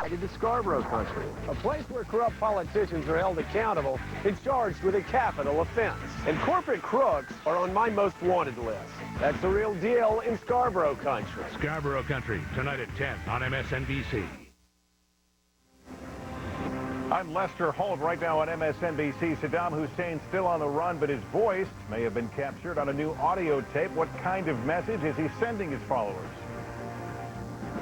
to Scarborough country, a place where corrupt politicians are held accountable and charged with a capital offense. And corporate crooks are on my most wanted list. That's the real deal in Scarborough country. Scarborough country, tonight at 10 on MSNBC. I'm Lester Holt. Right now on MSNBC. Saddam Hussein still on the run, but his voice may have been captured on a new audio tape. What kind of message is he sending his followers?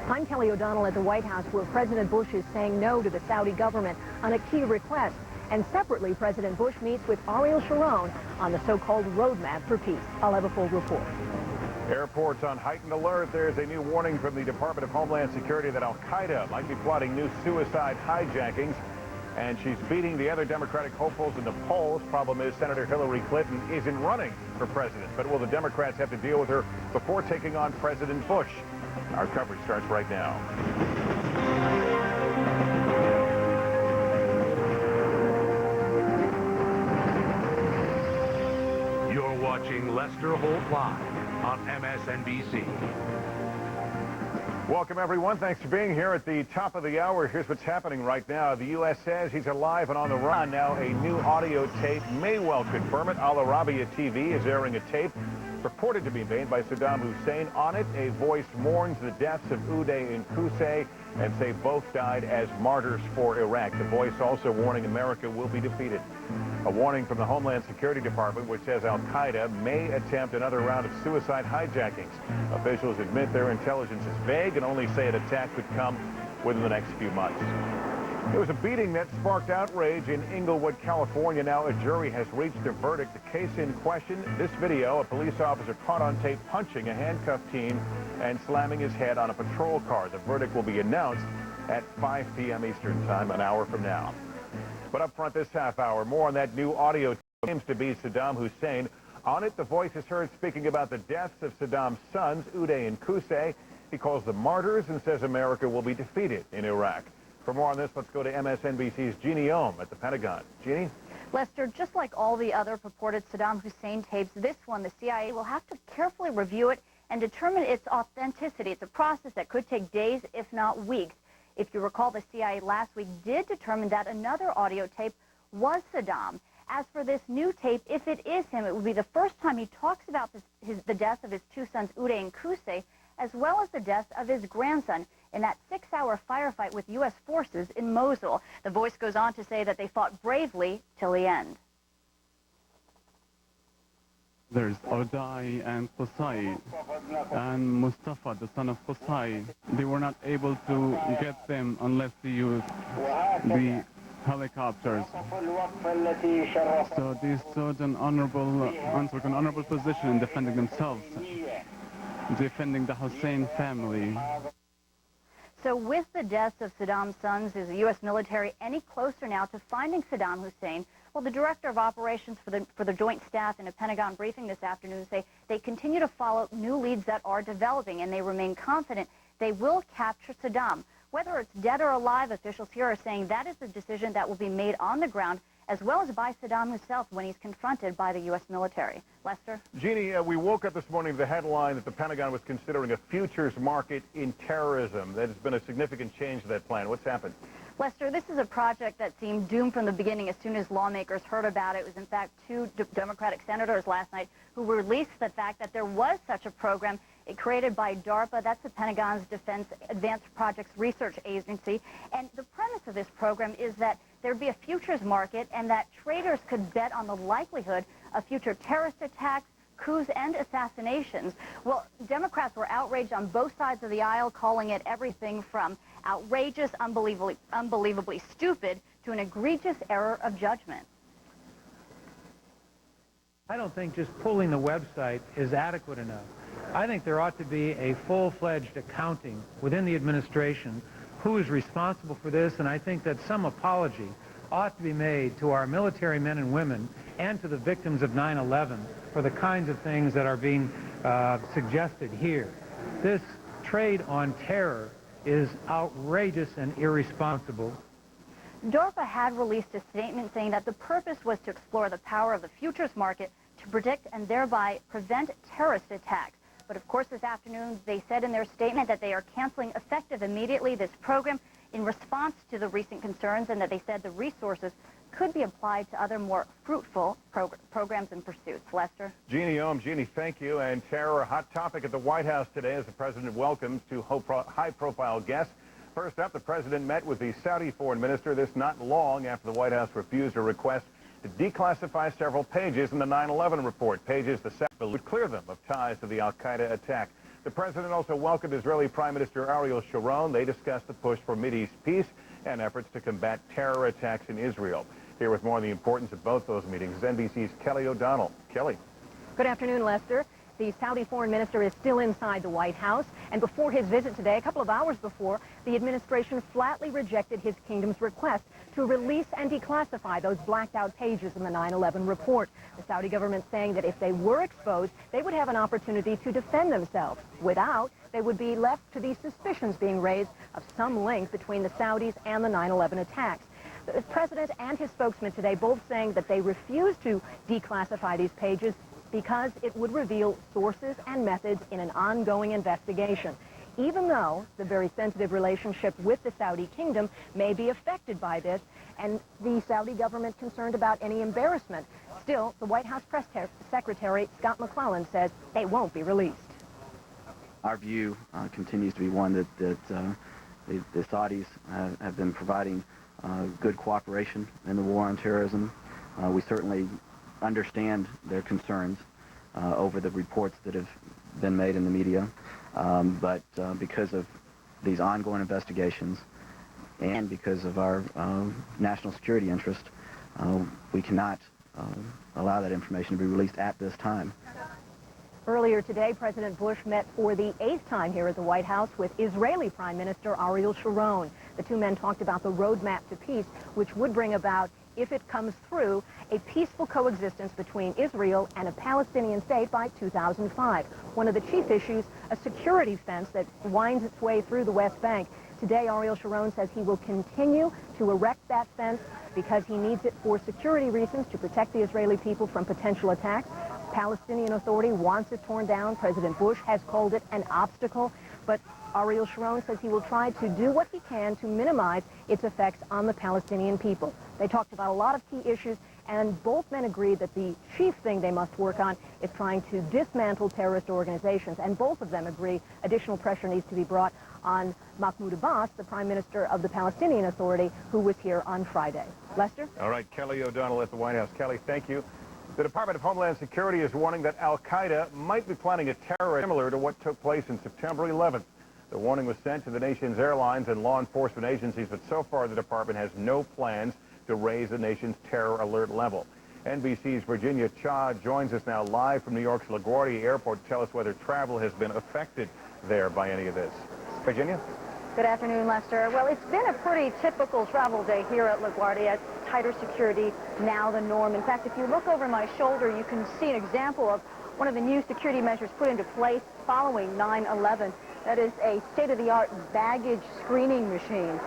I'm Kelly O'Donnell at the White House, where President Bush is saying no to the Saudi government on a key request. And separately, President Bush meets with Ariel Sharon on the so-called roadmap for peace. I'll have a full report. Airports on heightened alert. There's a new warning from the Department of Homeland Security that al-Qaeda might be plotting new suicide hijackings. And she's beating the other Democratic hopefuls in the polls. Problem is, Senator Hillary Clinton isn't running for president. But will the Democrats have to deal with her before taking on President Bush? Our coverage starts right now. You're watching Lester Holt Live on MSNBC. Welcome, everyone. Thanks for being here at the top of the hour. Here's what's happening right now. The U.S. says he's alive and on the run. Now, a new audio tape may well confirm it. Al Arabiya TV is airing a tape purported to be made by Saddam Hussein. On it, a voice mourns the deaths of Uday and Qusay and say both died as martyrs for Iraq. The voice also warning America will be defeated. A warning from the Homeland Security Department, which says al-Qaeda may attempt another round of suicide hijackings. Officials admit their intelligence is vague and only say an attack could come within the next few months. There was a beating that sparked outrage in Inglewood, California. Now a jury has reached a verdict. The case in question, this video, a police officer caught on tape punching a handcuffed teen and slamming his head on a patrol car. The verdict will be announced at 5 p.m. Eastern Time, an hour from now. But up front this half hour, more on that new audio claims to be Saddam Hussein. On it, the voice is heard speaking about the deaths of Saddam's sons, Uday and Qusay. He calls them martyrs and says America will be defeated in Iraq. For more on this, let's go to MSNBC's Jeannie Ohm at the Pentagon. Jeannie? Lester, just like all the other purported Saddam Hussein tapes, this one, the CIA will have to carefully review it and determine its authenticity. It's a process that could take days, if not weeks. If you recall, the CIA last week did determine that another audio tape was Saddam. As for this new tape, if it is him, it will be the first time he talks about the death of his two sons, Uday and Qusay, as well as the death of his grandson in that 6-hour firefight with U.S. forces in Mosul. The voice goes on to say that they fought bravely till the end. There's Uday and Qusay and Mustafa, the son of Qusay. They were not able to get them unless they used the helicopters. So they stood an honorable position in defending themselves, defending the Hussein family. So with the deaths of Saddam's sons, is the U.S. military any closer now to finding Saddam Hussein? Well, the director of operations for the Joint Staff in a Pentagon briefing this afternoon say they continue to follow new leads that are developing, and they remain confident they will capture Saddam. Whether it's dead or alive, officials here are saying that is the decision that will be made on the ground, as well as by Saddam himself when he's confronted by the U.S. military. Lester? Jeannie, we woke up this morning to the headline that the Pentagon was considering a futures market in terrorism. That has been a significant change to that plan. What's happened? Lester, this is a project that seemed doomed from the beginning as soon as lawmakers heard about it. It was, in fact, two Democratic senators last night who released the fact that there was such a program created by DARPA. That's the Pentagon's Defense Advanced Projects Research Agency. And the premise of this program is that there'd be a futures market and that traders could bet on the likelihood of future terrorist attacks, coups, and assassinations. Well, Democrats were outraged on both sides of the aisle, calling it everything from outrageous, unbelievably stupid, to an egregious error of judgment. I don't think just pulling the website is adequate enough. I think there ought to be a full-fledged accounting within the administration who is responsible for this, and I think that some apology ought to be made to our military men and women and to the victims of 9/11 for the kinds of things that are being suggested here. This trade on terror is outrageous and irresponsible. DARPA had released a statement saying that the purpose was to explore the power of the futures market to predict and thereby prevent terrorist attacks. But of course, this afternoon, they said in their statement that they are canceling effective immediately this program. in response to the recent concerns, and that they said the resources could be applied to other more fruitful programs and pursuits. Lester? Jeannie Ohm. Jeannie, thank you. And terror, a hot topic at the White House today as the president welcomes two high-profile guests. First up, the president met with the Saudi foreign minister this not long after the White House refused a request to declassify several pages in the 9/11 report, pages the Saudi would clear them of ties to the al-Qaeda attack. The president also welcomed Israeli Prime Minister Ariel Sharon. They discussed the push for Mideast peace and efforts to combat terror attacks in Israel. Here with more on the importance of both those meetings is NBC's Kelly O'Donnell. Kelly. Good afternoon, Lester. The Saudi foreign minister is still inside the White House, and before his visit today, a couple of hours before, the administration flatly rejected his kingdom's request to release and declassify those blacked out pages in the 9/11 report. The Saudi government saying that if they were exposed, they would have an opportunity to defend themselves. Without, they would be left to these suspicions being raised of some link between the Saudis and the 9/11 attacks. The president and his spokesman today both saying that they refuse to declassify these pages because it would reveal sources and methods in an ongoing investigation, even though the very sensitive relationship with the Saudi kingdom may be affected by this, and the Saudi government concerned about any embarrassment. Still, the White House press secretary, Scott McClellan, says they won't be released. Our view continues to be one that the Saudis have been providing good cooperation in the war on terrorism. We certainly understand their concerns over the reports that have been made in the media, but because of these ongoing investigations and because of our national security interest, we cannot allow that information to be released at this time. Earlier today, President Bush met for the 8th time here at the White House with Israeli Prime Minister Ariel Sharon. The two men talked about the roadmap to peace, which would bring about, if it comes through, a peaceful coexistence between Israel and a Palestinian state by 2005. One of the chief issues, a security fence that winds its way through the West Bank. Today, Ariel Sharon says he will continue to erect that fence because he needs it for security reasons to protect the Israeli people from potential attacks. Palestinian Authority wants it torn down. President Bush has called it an obstacle, but Ariel Sharon says he will try to do what he can to minimize its effects on the Palestinian people. They talked about a lot of key issues, and both men agreed that the chief thing they must work on is trying to dismantle terrorist organizations, and both of them agree additional pressure needs to be brought on Mahmoud Abbas, the Prime Minister of the Palestinian Authority, who was here on Friday. Lester? All right, Kelly O'Donnell at the White House. Kelly, thank you. The Department of Homeland Security is warning that al-Qaeda might be planning a terror similar to what took place in September 11th. The warning was sent to the nation's airlines and law enforcement agencies, but so far the department has no plans to raise the nation's terror alert level. NBC's Virginia Cha joins us now live from New York's LaGuardia Airport to tell us whether travel has been affected there by any of this. Virginia? Good afternoon, Lester. Well, it's been a pretty typical travel day here at LaGuardia. Tighter security, now the norm. In fact, if you look over my shoulder, you can see an example of one of the new security measures put into place following 9/11. That is a state-of-the-art baggage screening machine.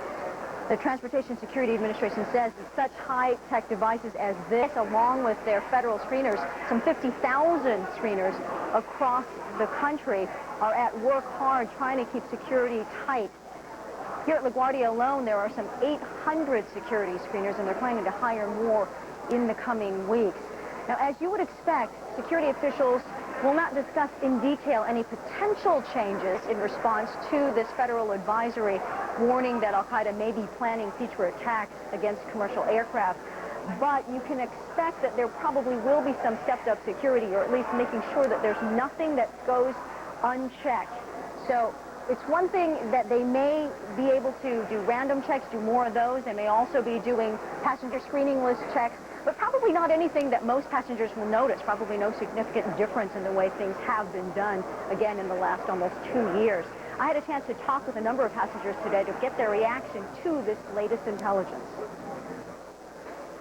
The Transportation Security Administration says that such high-tech devices as this, along with their federal screeners, some 50,000 screeners across the country, are at work hard trying to keep security tight. Here at LaGuardia alone, there are some 800 security screeners, and they're planning to hire more in the coming weeks. Now, as you would expect, security officials will not discuss in detail any potential changes in response to this federal advisory warning that al-Qaeda may be planning future attacks against commercial aircraft. But you can expect that there probably will be some stepped-up security, or at least making sure that there's nothing that goes unchecked. So it's one thing that they may be able to do random checks, do more of those. They may also be doing passenger screening list checks, but probably not anything that most passengers will notice, probably no significant difference in the way things have been done, again, in the last almost 2 years. I had a chance to talk with a number of passengers today to get their reaction to this latest intelligence.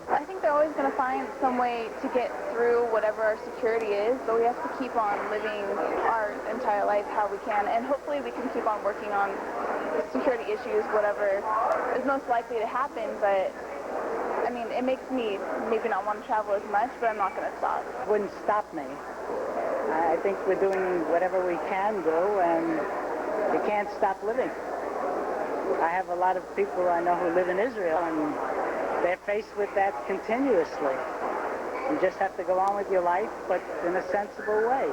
I think they're always going to find some way to get through whatever our security is, but we have to keep on living our entire life how we can, and hopefully we can keep on working on security issues, whatever is most likely to happen. But I mean, it makes me maybe not want to travel as much, but I'm not going to stop. It wouldn't stop me. I think we're doing whatever we can do, and you can't stop living. I have a lot of people I know who live in Israel, and they're faced with that continuously. You just have to go on with your life, but in a sensible way.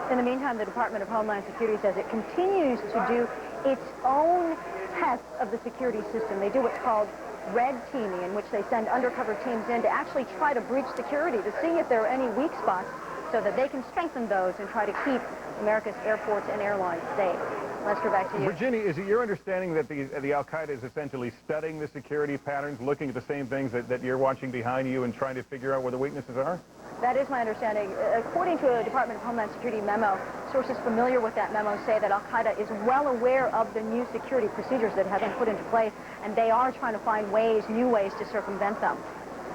In the meantime, the Department of Homeland Security says it continues to do its own tests of the security system. They do what's called red teaming, in which they send undercover teams in to actually try to breach security to see if there are any weak spots so that they can strengthen those and try to keep America's airports and airlines safe. Lester, back to you. Virginia, is it your understanding that the Al-Qaeda is essentially studying the security patterns, looking at the same things that you're watching behind you and trying to figure out where the weaknesses are? That is my understanding. According to a Department of Homeland Security memo, sources familiar with that memo say that Al-Qaeda is well aware of the new security procedures that have been put into place, and they are trying to find ways, new ways to circumvent them.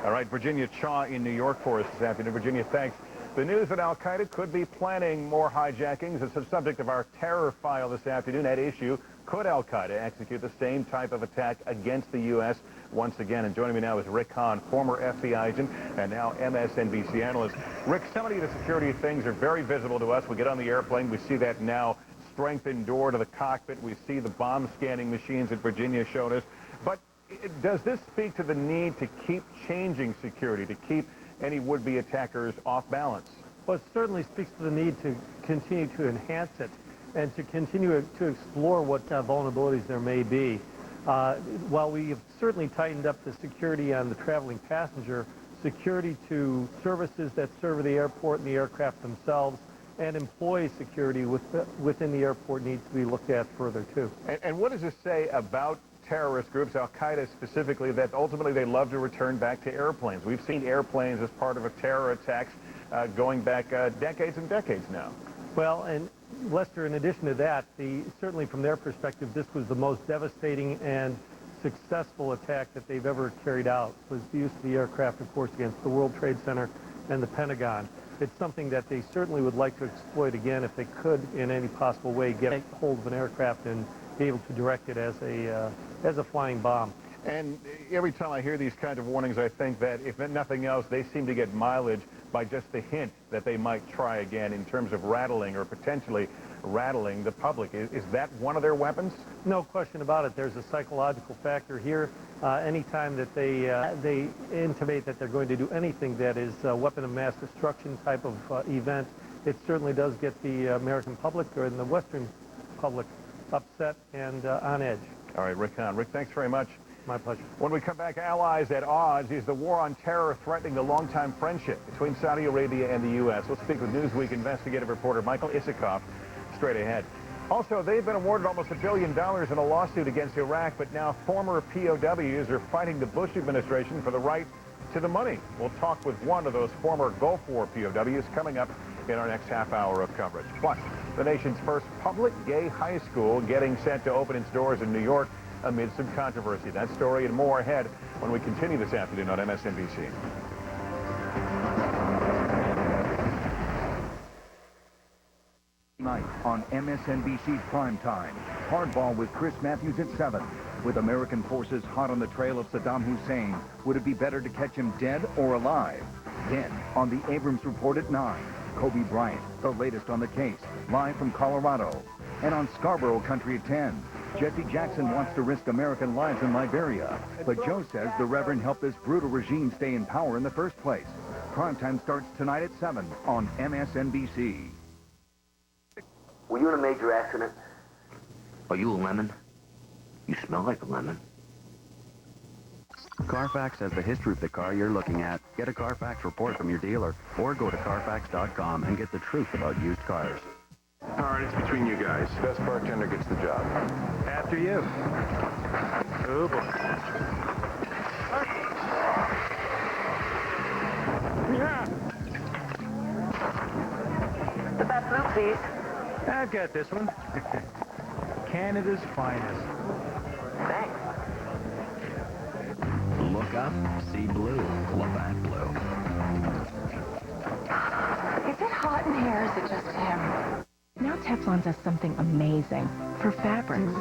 All right, Virginia Chaw in New York for us this afternoon. Virginia, thanks. The news that Al-Qaeda could be planning more hijackings is the subject of our terror file this afternoon. At issue, could Al-Qaeda execute the same type of attack against the U.S. once again? And joining me now is Rick Hahn, former FBI agent and now MSNBC analyst. Rick, so many of the security things are very visible to us. We get on the airplane, we see that now strengthened door to the cockpit. We see the bomb scanning machines that Virginia showed us. But does this speak to the need to keep changing security, to keep any would-be attackers off balance? Well, it certainly speaks to the need to continue to enhance it and to continue to explore what vulnerabilities there may be. While we have certainly tightened up the security on the traveling passenger, security to services that serve the airport and the aircraft themselves, and employee security within the airport needs to be looked at further, too. And what does this say about terrorist groups, Al-Qaeda specifically, that ultimately they love to return back to airplanes? We've seen airplanes as part of a terror attacks going back decades and decades now. Well, and Lester, in addition to that, certainly from their perspective, this was the most devastating and successful attack that they've ever carried out, was the use of the aircraft, of course, against the World Trade Center and the Pentagon. It's something that they certainly would like to exploit again if they could, in any possible way, get a hold of an aircraft and be able to direct it as a flying bomb. And every time I hear these kinds of warnings, I think that if nothing else, they seem to get mileage by just the hint that they might try again in terms of rattling or potentially rattling the public. Is that one of their weapons? No question about it. There's a psychological factor here. Anytime that they intimate that they're going to do anything that is a weapon of mass destruction type of event, it certainly does get the American public or the Western public upset and on edge. All right, Rick Hahn. Rick, thanks very much. My pleasure. When we come back, allies at odds. Is the war on terror threatening the longtime friendship between Saudi Arabia and the U.S.? We'll speak with Newsweek investigative reporter Michael Isikoff straight ahead. Also, they've been awarded almost $1 billion in a lawsuit against Iraq, but now former POWs are fighting the Bush administration for the right to the money. We'll talk with one of those former Gulf War POWs coming up in our next half hour of coverage. Plus, the nation's first public gay high school getting set to open its doors in New York amid some controversy. That story and more ahead when we continue this afternoon on MSNBC. Tonight on MSNBC's Primetime, Hardball with Chris Matthews at 7. With American forces hot on the trail of Saddam Hussein, would it be better to catch him dead or alive? Then, on the Abrams Report at 9, Kobe Bryant, the latest on the case, live from Colorado. And on Scarborough Country at 10, Jesse Jackson wants to risk American lives in Liberia, but Joe says the Reverend helped this brutal regime stay in power in the first place. Primetime starts tonight at 7 on MSNBC. Were you in a major accident? Are you a lemon? You smell like a lemon. Carfax has the history of the car you're looking at. Get a Carfax report from your dealer or go to Carfax.com and get the truth about used cars. All right, it's between you guys. Best bartender gets the job. After you. Oh, boy. Yeah. The back blue, please. I've got this one. Canada's finest. Thanks. Look up, see blue, Labatt Blue. Is it hot in here, or is it just him? Now Teflon does something amazing for fabrics.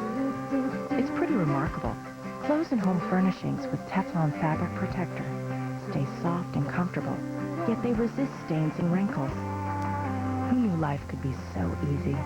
It's pretty remarkable. Clothes and home furnishings with Teflon fabric protector stay soft and comfortable, yet they resist stains and wrinkles. Who knew life could be so easy?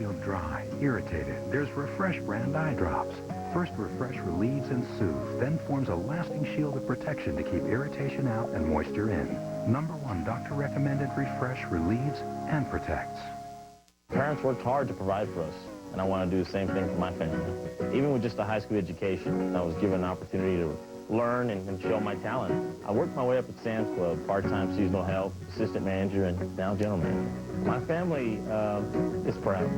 feel dry, irritated, there's Refresh brand eye drops. First, Refresh relieves and soothes, then forms a lasting shield of protection to keep irritation out and moisture in. #1 doctor-recommended Refresh relieves and protects. Parents worked hard to provide for us, and I want to do the same thing for my family. Even with just a high school education, I was given an opportunity to learn and show my talent. I worked my way up at Sam's Club, part-time seasonal help, assistant manager, and now general manager. My family is proud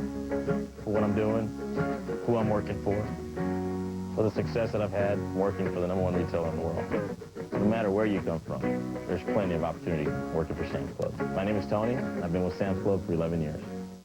for what I'm doing, who I'm working for the success that I've had working for the #1 retailer in the world. No matter where you come from, there's plenty of opportunity working for Sam's Club. My name is Tony. I've been with Sam's Club for 11 years.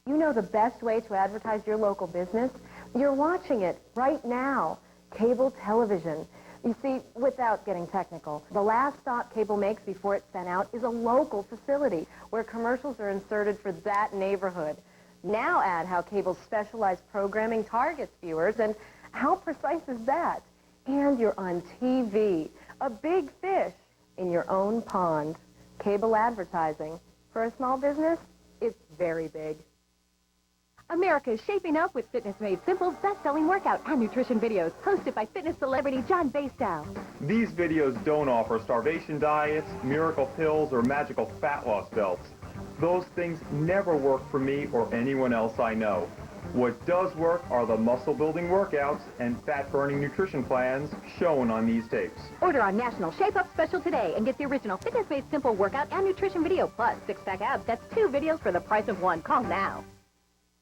You know the best way to advertise your local business? You're watching it right now. Cable television. You see, without getting technical, the last stop cable makes before it's sent out is a local facility where commercials are inserted for that neighborhood. Now add how cable's specialized programming targets viewers, and how precise is that? And you're on TV, a big fish in your own pond. Cable advertising. For a small business, it's very big. America is shaping up with Fitness Made Simple's best-selling workout and nutrition videos, hosted by fitness celebrity John Bastow. These videos don't offer starvation diets, miracle pills, or magical fat loss belts. Those things never work for me or anyone else I know. What does work are the muscle-building workouts and fat-burning nutrition plans shown on these tapes. Order our National Shape Up Special today and get the original Fitness Made Simple workout and nutrition video, plus six-pack abs. That's 2 videos for the price of 1. Call now.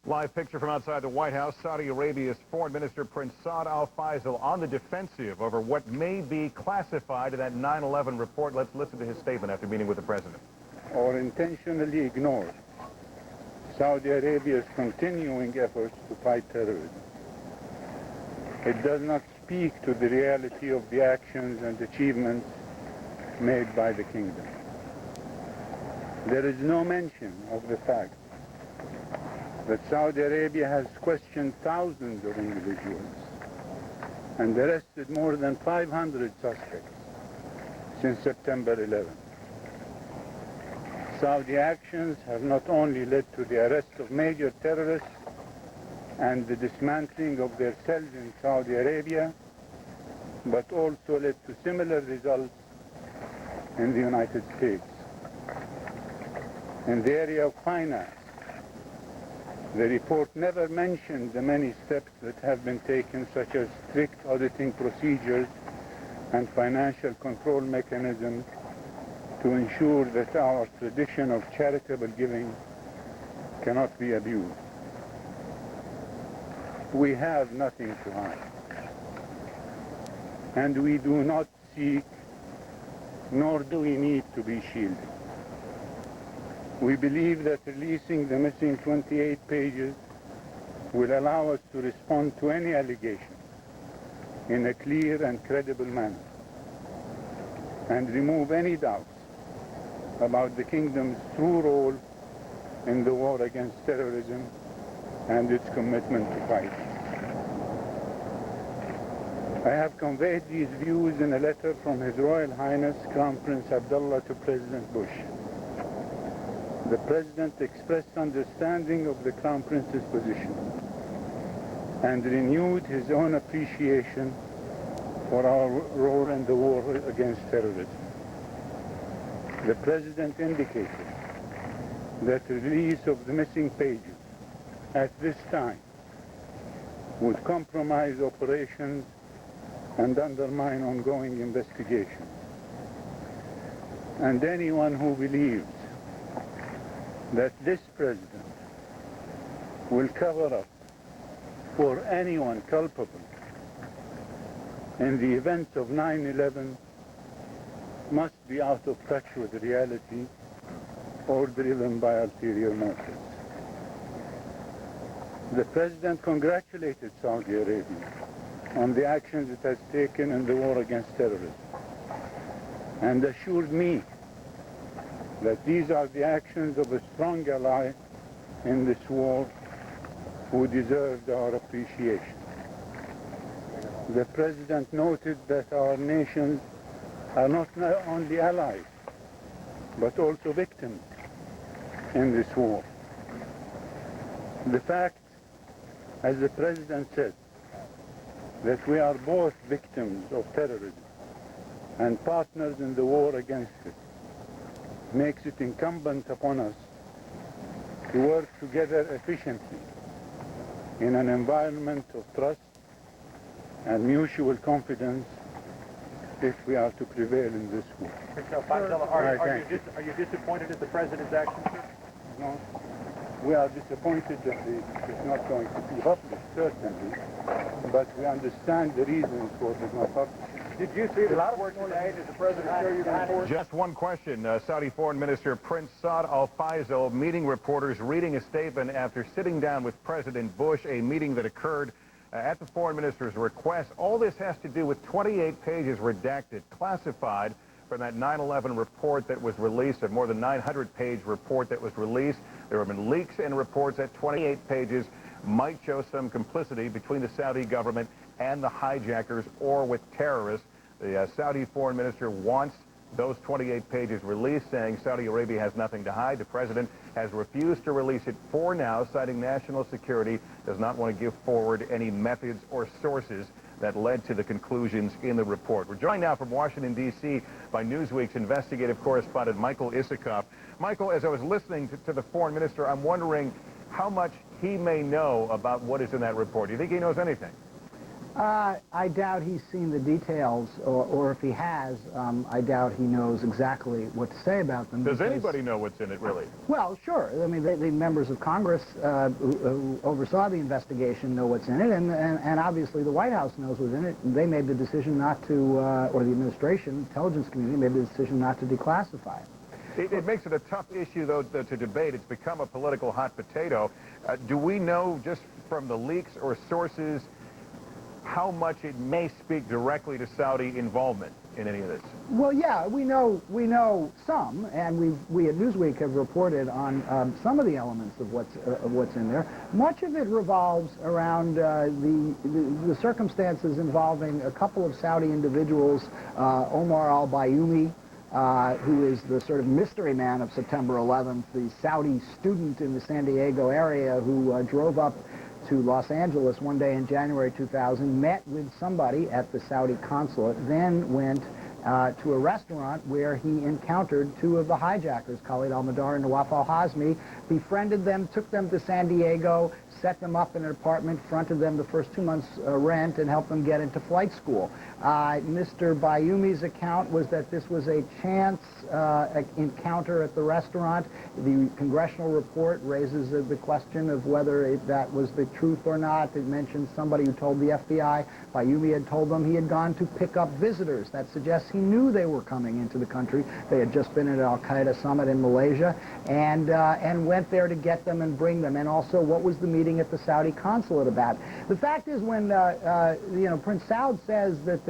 Live picture from outside the White House. Saudi Arabia's Foreign Minister Prince Saud Al Faisal on the defensive over what may be classified in that 9/11 report. Let's listen to his statement after meeting with the president. Or intentionally ignore Saudi Arabia's continuing efforts to fight terrorism. It does not speak to the reality of the actions and achievements made by the kingdom. There is no mention of the fact that Saudi Arabia has questioned thousands of individuals and arrested more than 500 suspects since September 11. Saudi actions have not only led to the arrest of major terrorists and the dismantling of their cells in Saudi Arabia, but also led to similar results in the United States. In the area of finance, the report never mentioned the many steps that have been taken, such as strict auditing procedures and financial control mechanisms to ensure that our tradition of charitable giving cannot be abused. We have nothing to hide, and we do not seek, nor do we need to be shielded. We believe that releasing the missing 28 pages will allow us to respond to any allegation in a clear and credible manner and remove any doubts about the kingdom's true role in the war against terrorism and its commitment to fight. I have conveyed these views in a letter from His Royal Highness Crown Prince Abdullah to President Bush. The President expressed understanding of the Crown Prince's position and renewed his own appreciation for our role in the war against terrorism. The President indicated that the release of the missing pages at this time would compromise operations and undermine ongoing investigations. And anyone who believes that this President will cover up for anyone culpable in the events of 9/11 must be out of touch with reality or driven by ulterior motives. The President congratulated Saudi Arabia on the actions it has taken in the war against terrorism and assured me that these are the actions of a strong ally in this war who deserved our appreciation. The President noted that our nations are not only allies, but also victims in this war. The fact As the President said, that we are both victims of terrorism and partners in the war against it, makes it incumbent upon us to work together efficiently in an environment of trust and mutual confidence if we are to prevail in this war. Are you disappointed at the President's action, sir? No. We are disappointed that it's not going to be published, certainly, but we understand the reasons for the not publishing. Did you see the report today? Did the President show you the report? Just one question. Saudi Foreign Minister Prince Saud Al Faisal meeting reporters, reading a statement after sitting down with President Bush, a meeting that occurred at the foreign minister's request. All this has to do with 28 pages redacted, classified, from that 9/11 report that was released, a more than 900-page report that was released. There have been leaks and reports that 28 pages might show some complicity between the Saudi government and the hijackers or with terrorists. The Saudi foreign minister wants those 28 pages released, saying Saudi Arabia has nothing to hide. The president has refused to release it for now, citing national security, does not want to give forward any methods or sources that led to the conclusions in the report. We're joined now from Washington, D.C. by Newsweek's investigative correspondent Michael Isikoff. Michael, as I was listening to the foreign minister, I'm wondering how much he may know about what is in that report. Do you think he knows anything? I doubt he's seen the details, or if he has, I doubt he knows exactly what to say about them. Does anybody know what's in it, really? Well, sure. I mean, the members of Congress who oversaw the investigation know what's in it, and obviously the White House knows what's in it. They made the decision not to, or the administration, intelligence community, made the decision not to declassify it. It makes it a tough issue, though, to debate. It's become a political hot potato. Do we know, just from the leaks or sources, how much it may speak directly to Saudi involvement in any of this? Well, yeah, we know some, and we at Newsweek have reported on some of the elements of what's in there. Much of it revolves around the circumstances involving a couple of Saudi individuals, Omar al-Bayoumi, who is the sort of mystery man of September 11th, the Saudi student in the San Diego area who drove up to Los Angeles one day in January 2000, met with somebody at the Saudi consulate, then went to a restaurant where he encountered two of the hijackers, Khalid al-Madar and Nawaf al-Hazmi, befriended them, took them to San Diego, set them up in an apartment, fronted them the first 2 months' rent, and helped them get into flight school. Mr. Bayoumi's account was that this was a chance encounter at the restaurant. The congressional report raises the question of whether that was the truth or not. It mentions somebody who told the FBI Bayoumi had told them he had gone to pick up visitors. That suggests he knew they were coming into the country. They had just been at an al-Qaeda summit in Malaysia, and went there to get them and bring them. And also, what was the meeting at the Saudi consulate about? The fact is, when Prince Saud says that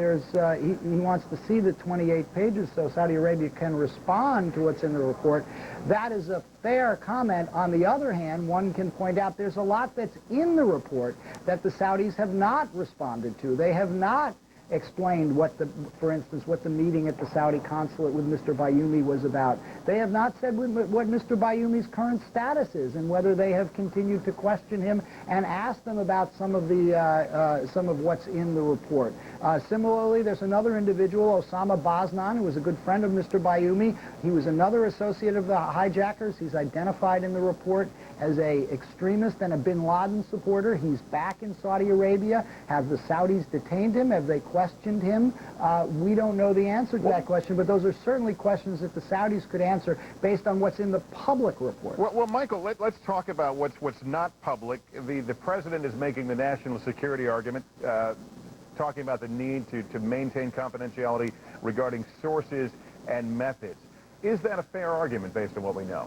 he wants to see the 28 pages so Saudi Arabia can respond to what's in the report, that is a fair comment. On the other hand, one can point out there's a lot that's in the report that the Saudis have not responded to. They have not explained for instance, what the meeting at the Saudi consulate with Mr. Bayoumi was about. They have not said what Mr. Bayoumi's current status is and whether they have continued to question him and ask them about some of what's in the report. Similarly, there's another individual, Osama Baznan, who was a good friend of Mr. Bayoumi. He was another associate of the hijackers. He's identified in the report as an extremist and a bin Laden supporter. He's back in Saudi Arabia. Have the Saudis detained him? Have they questioned him? We don't know the answer to that question, but those are certainly questions that the Saudis could answer based on what's in the public report. Well, Michael, let's talk about what's not public. The president is making the national security argument, talking about the need to maintain confidentiality regarding sources and methods. Is that a fair argument based on what we know?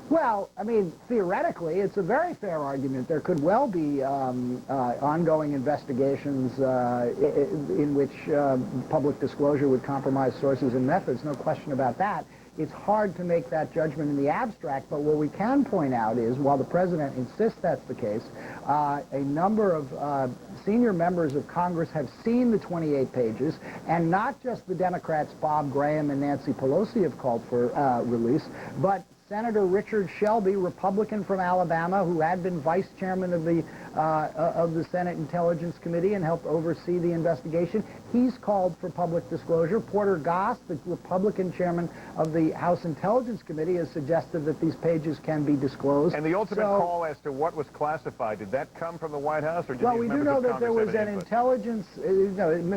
Well, I mean, theoretically, it's a very fair argument. There could well be ongoing investigations in which public disclosure would compromise sources and methods, no question about that. It's hard to make that judgment in the abstract, but what we can point out is, while the president insists that's the case, a number of senior members of Congress have seen the 28 pages, and not just the Democrats Bob Graham and Nancy Pelosi have called for release, but Senator Richard Shelby, Republican from Alabama, who had been vice chairman of the Senate Intelligence Committee and helped oversee the investigation, he's called for public disclosure. Porter Goss, the Republican chairman of the House Intelligence Committee, has suggested that these pages can be disclosed. And the ultimate call as to what was classified, did that come from the White House, or did well, these we do members know of that Congress there was have an input? intelligence,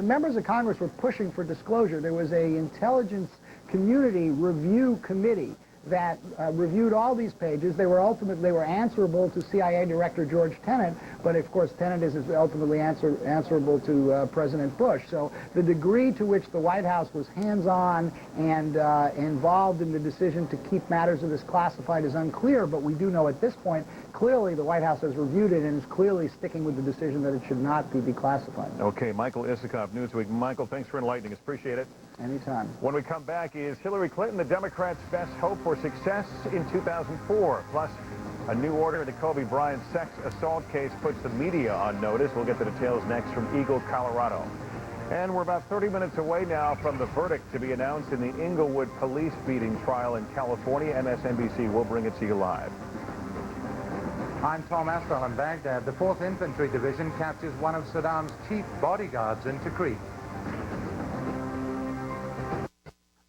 members of Congress were pushing for disclosure. There was a intelligence community review committee that reviewed all these pages. They were answerable to CIA Director George Tenet, but of course Tenet is ultimately answerable to President Bush. So the degree to which the White House was hands-on and involved in the decision to keep matters of this classified is unclear, but we do know at this point, clearly the White House has reviewed it and is clearly sticking with the decision that it should not be declassified. Okay, Michael Isikoff, Newsweek. Michael, thanks for enlightening us. Appreciate it. Anytime. When we come back, is Hillary Clinton the Democrats' best hope for success in 2004? Plus, a new order in the Kobe Bryant sex assault case puts the media on notice. We'll get the details next from Eagle, Colorado. And we're about 30 minutes away now from the verdict to be announced in the Inglewood police beating trial in California. MSNBC will bring it to you live. I'm Tom Astor in Baghdad. The 4th Infantry Division captures one of Saddam's chief bodyguards in Tikrit.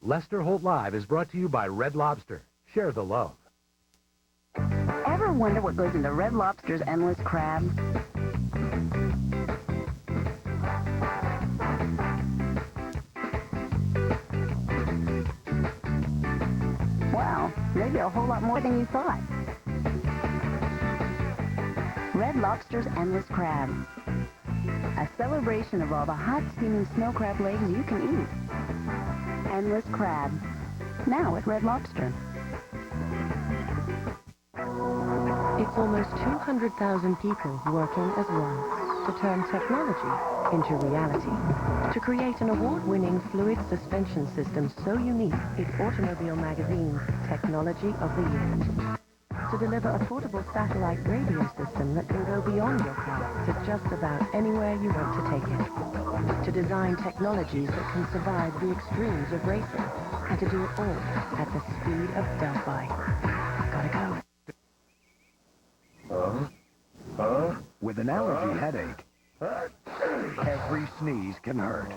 Lester Holt Live is brought to you by Red Lobster. Share the love. Ever wonder what goes into Red Lobster's endless crab? Wow, maybe a whole lot more than you thought. Red Lobster's Endless Crab. A celebration of all the hot, steaming snow crab legs you can eat. Endless Crab. Now at Red Lobster. It's almost 200,000 people working as one to turn technology into reality. To create an award-winning fluid suspension system so unique, it's Automobile Magazine's Technology of the Year. To deliver a portable satellite radio system that can go beyond your car to just about anywhere you want to take it. To design technologies that can survive the extremes of racing. And to do it all at the speed of Delphi. Gotta go. With an allergy headache, every sneeze can hurt.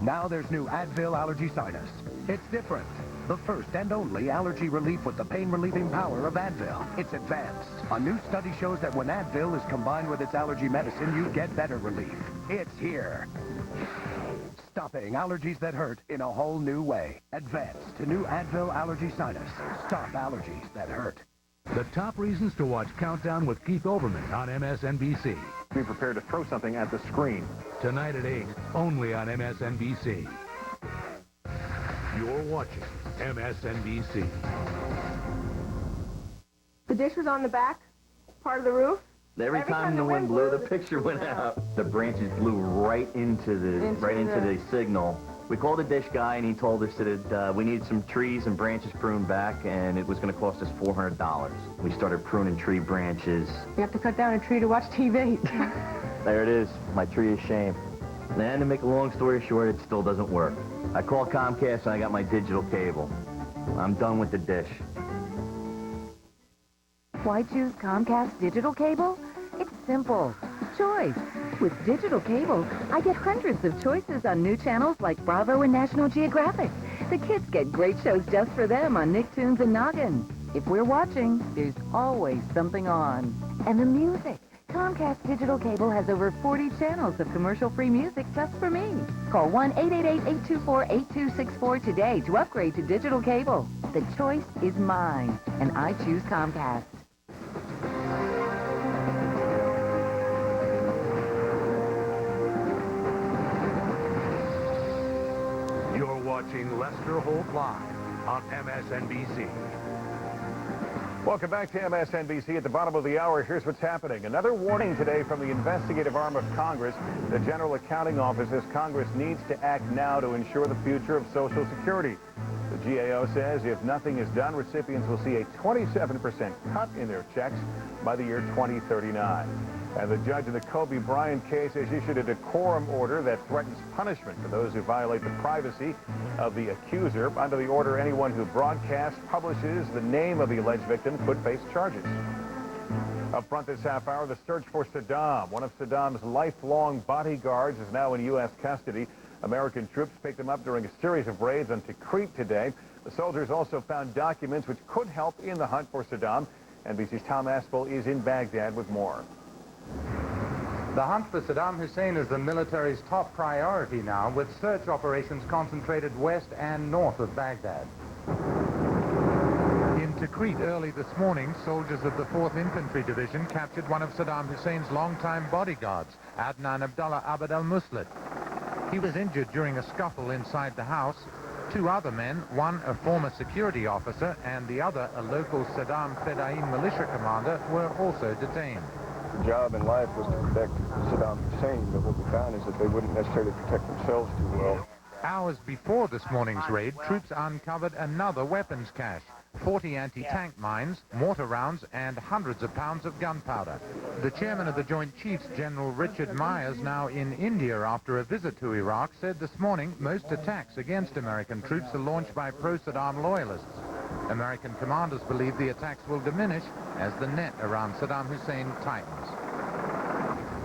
Now there's new Advil Allergy Sinus. It's different. The first and only allergy relief with the pain-relieving power of Advil. It's advanced. A new study shows that when Advil is combined with its allergy medicine, you get better relief. It's here. Stopping allergies that hurt in a whole new way. Advanced to new Advil Allergy Sinus. Stop allergies that hurt. The top reasons to watch Countdown with Keith Olbermann on MSNBC. Be prepared to throw something at the screen. Tonight at 8, only on MSNBC. You're watching MSNBC. The dish was on the back part of the roof. Every time the wind blew, the picture went out. The branches blew right into the signal. We called the dish guy, and he told us that we needed some trees and branches pruned back, and it was going to cost us $400. We started pruning tree branches. You have to cut down a tree to watch TV. There it is, my tree of shame. And to make a long story short, it still doesn't work. I called Comcast, and I got my digital cable. I'm done with the dish. Why choose Comcast digital cable? It's simple. Choice. With digital cable, I get hundreds of choices on new channels like Bravo and National Geographic. The kids get great shows just for them on Nicktoons and Noggin. If we're watching, there's always something on. And the music. Comcast digital cable has over 40 channels of commercial-free music just for me. Call 1-888-824-8264 today to upgrade to digital cable. The choice is mine, and I choose Comcast. You're watching Lester Holt Live on MSNBC. Welcome back to MSNBC. At the bottom of the hour, here's what's happening. Another warning today from the investigative arm of Congress. The General Accounting Office says Congress needs to act now to ensure the future of Social Security. The GAO says if nothing is done, recipients will see a 27% cut in their checks by the year 2039. And the judge in the Kobe Bryant case has issued a decorum order that threatens punishment for those who violate the privacy of the accuser. Under the order, anyone who broadcasts, publishes the name of the alleged victim could face charges. Up front this half hour, the search for Saddam. One of Saddam's lifelong bodyguards is now in U.S. custody. American troops picked him up during a series of raids on Tikrit today. The soldiers also found documents which could help in the hunt for Saddam. NBC's Tom Aspel is in Baghdad with more. The hunt for Saddam Hussein is the military's top priority now, with search operations concentrated west and north of Baghdad. In Tikrit early this morning, soldiers of the 4th Infantry Division captured one of Saddam Hussein's longtime bodyguards, Adnan Abdullah Abd al-Muslit. He was injured during a scuffle inside the house. 2 other men, one a former security officer and the other a local Saddam Fedayeen militia commander, were also detained. The job in life was to protect Saddam Hussein, but what we found is that they wouldn't necessarily protect themselves too well. Hours before this morning's raid, troops uncovered another weapons cache. 40 anti-tank mines, mortar rounds, and hundreds of pounds of gunpowder. The chairman of the Joint Chiefs, General Richard Myers, now in India after a visit to Iraq, said this morning most attacks against American troops are launched by pro-Saddam loyalists. American commanders believe the attacks will diminish as the net around Saddam Hussein tightens.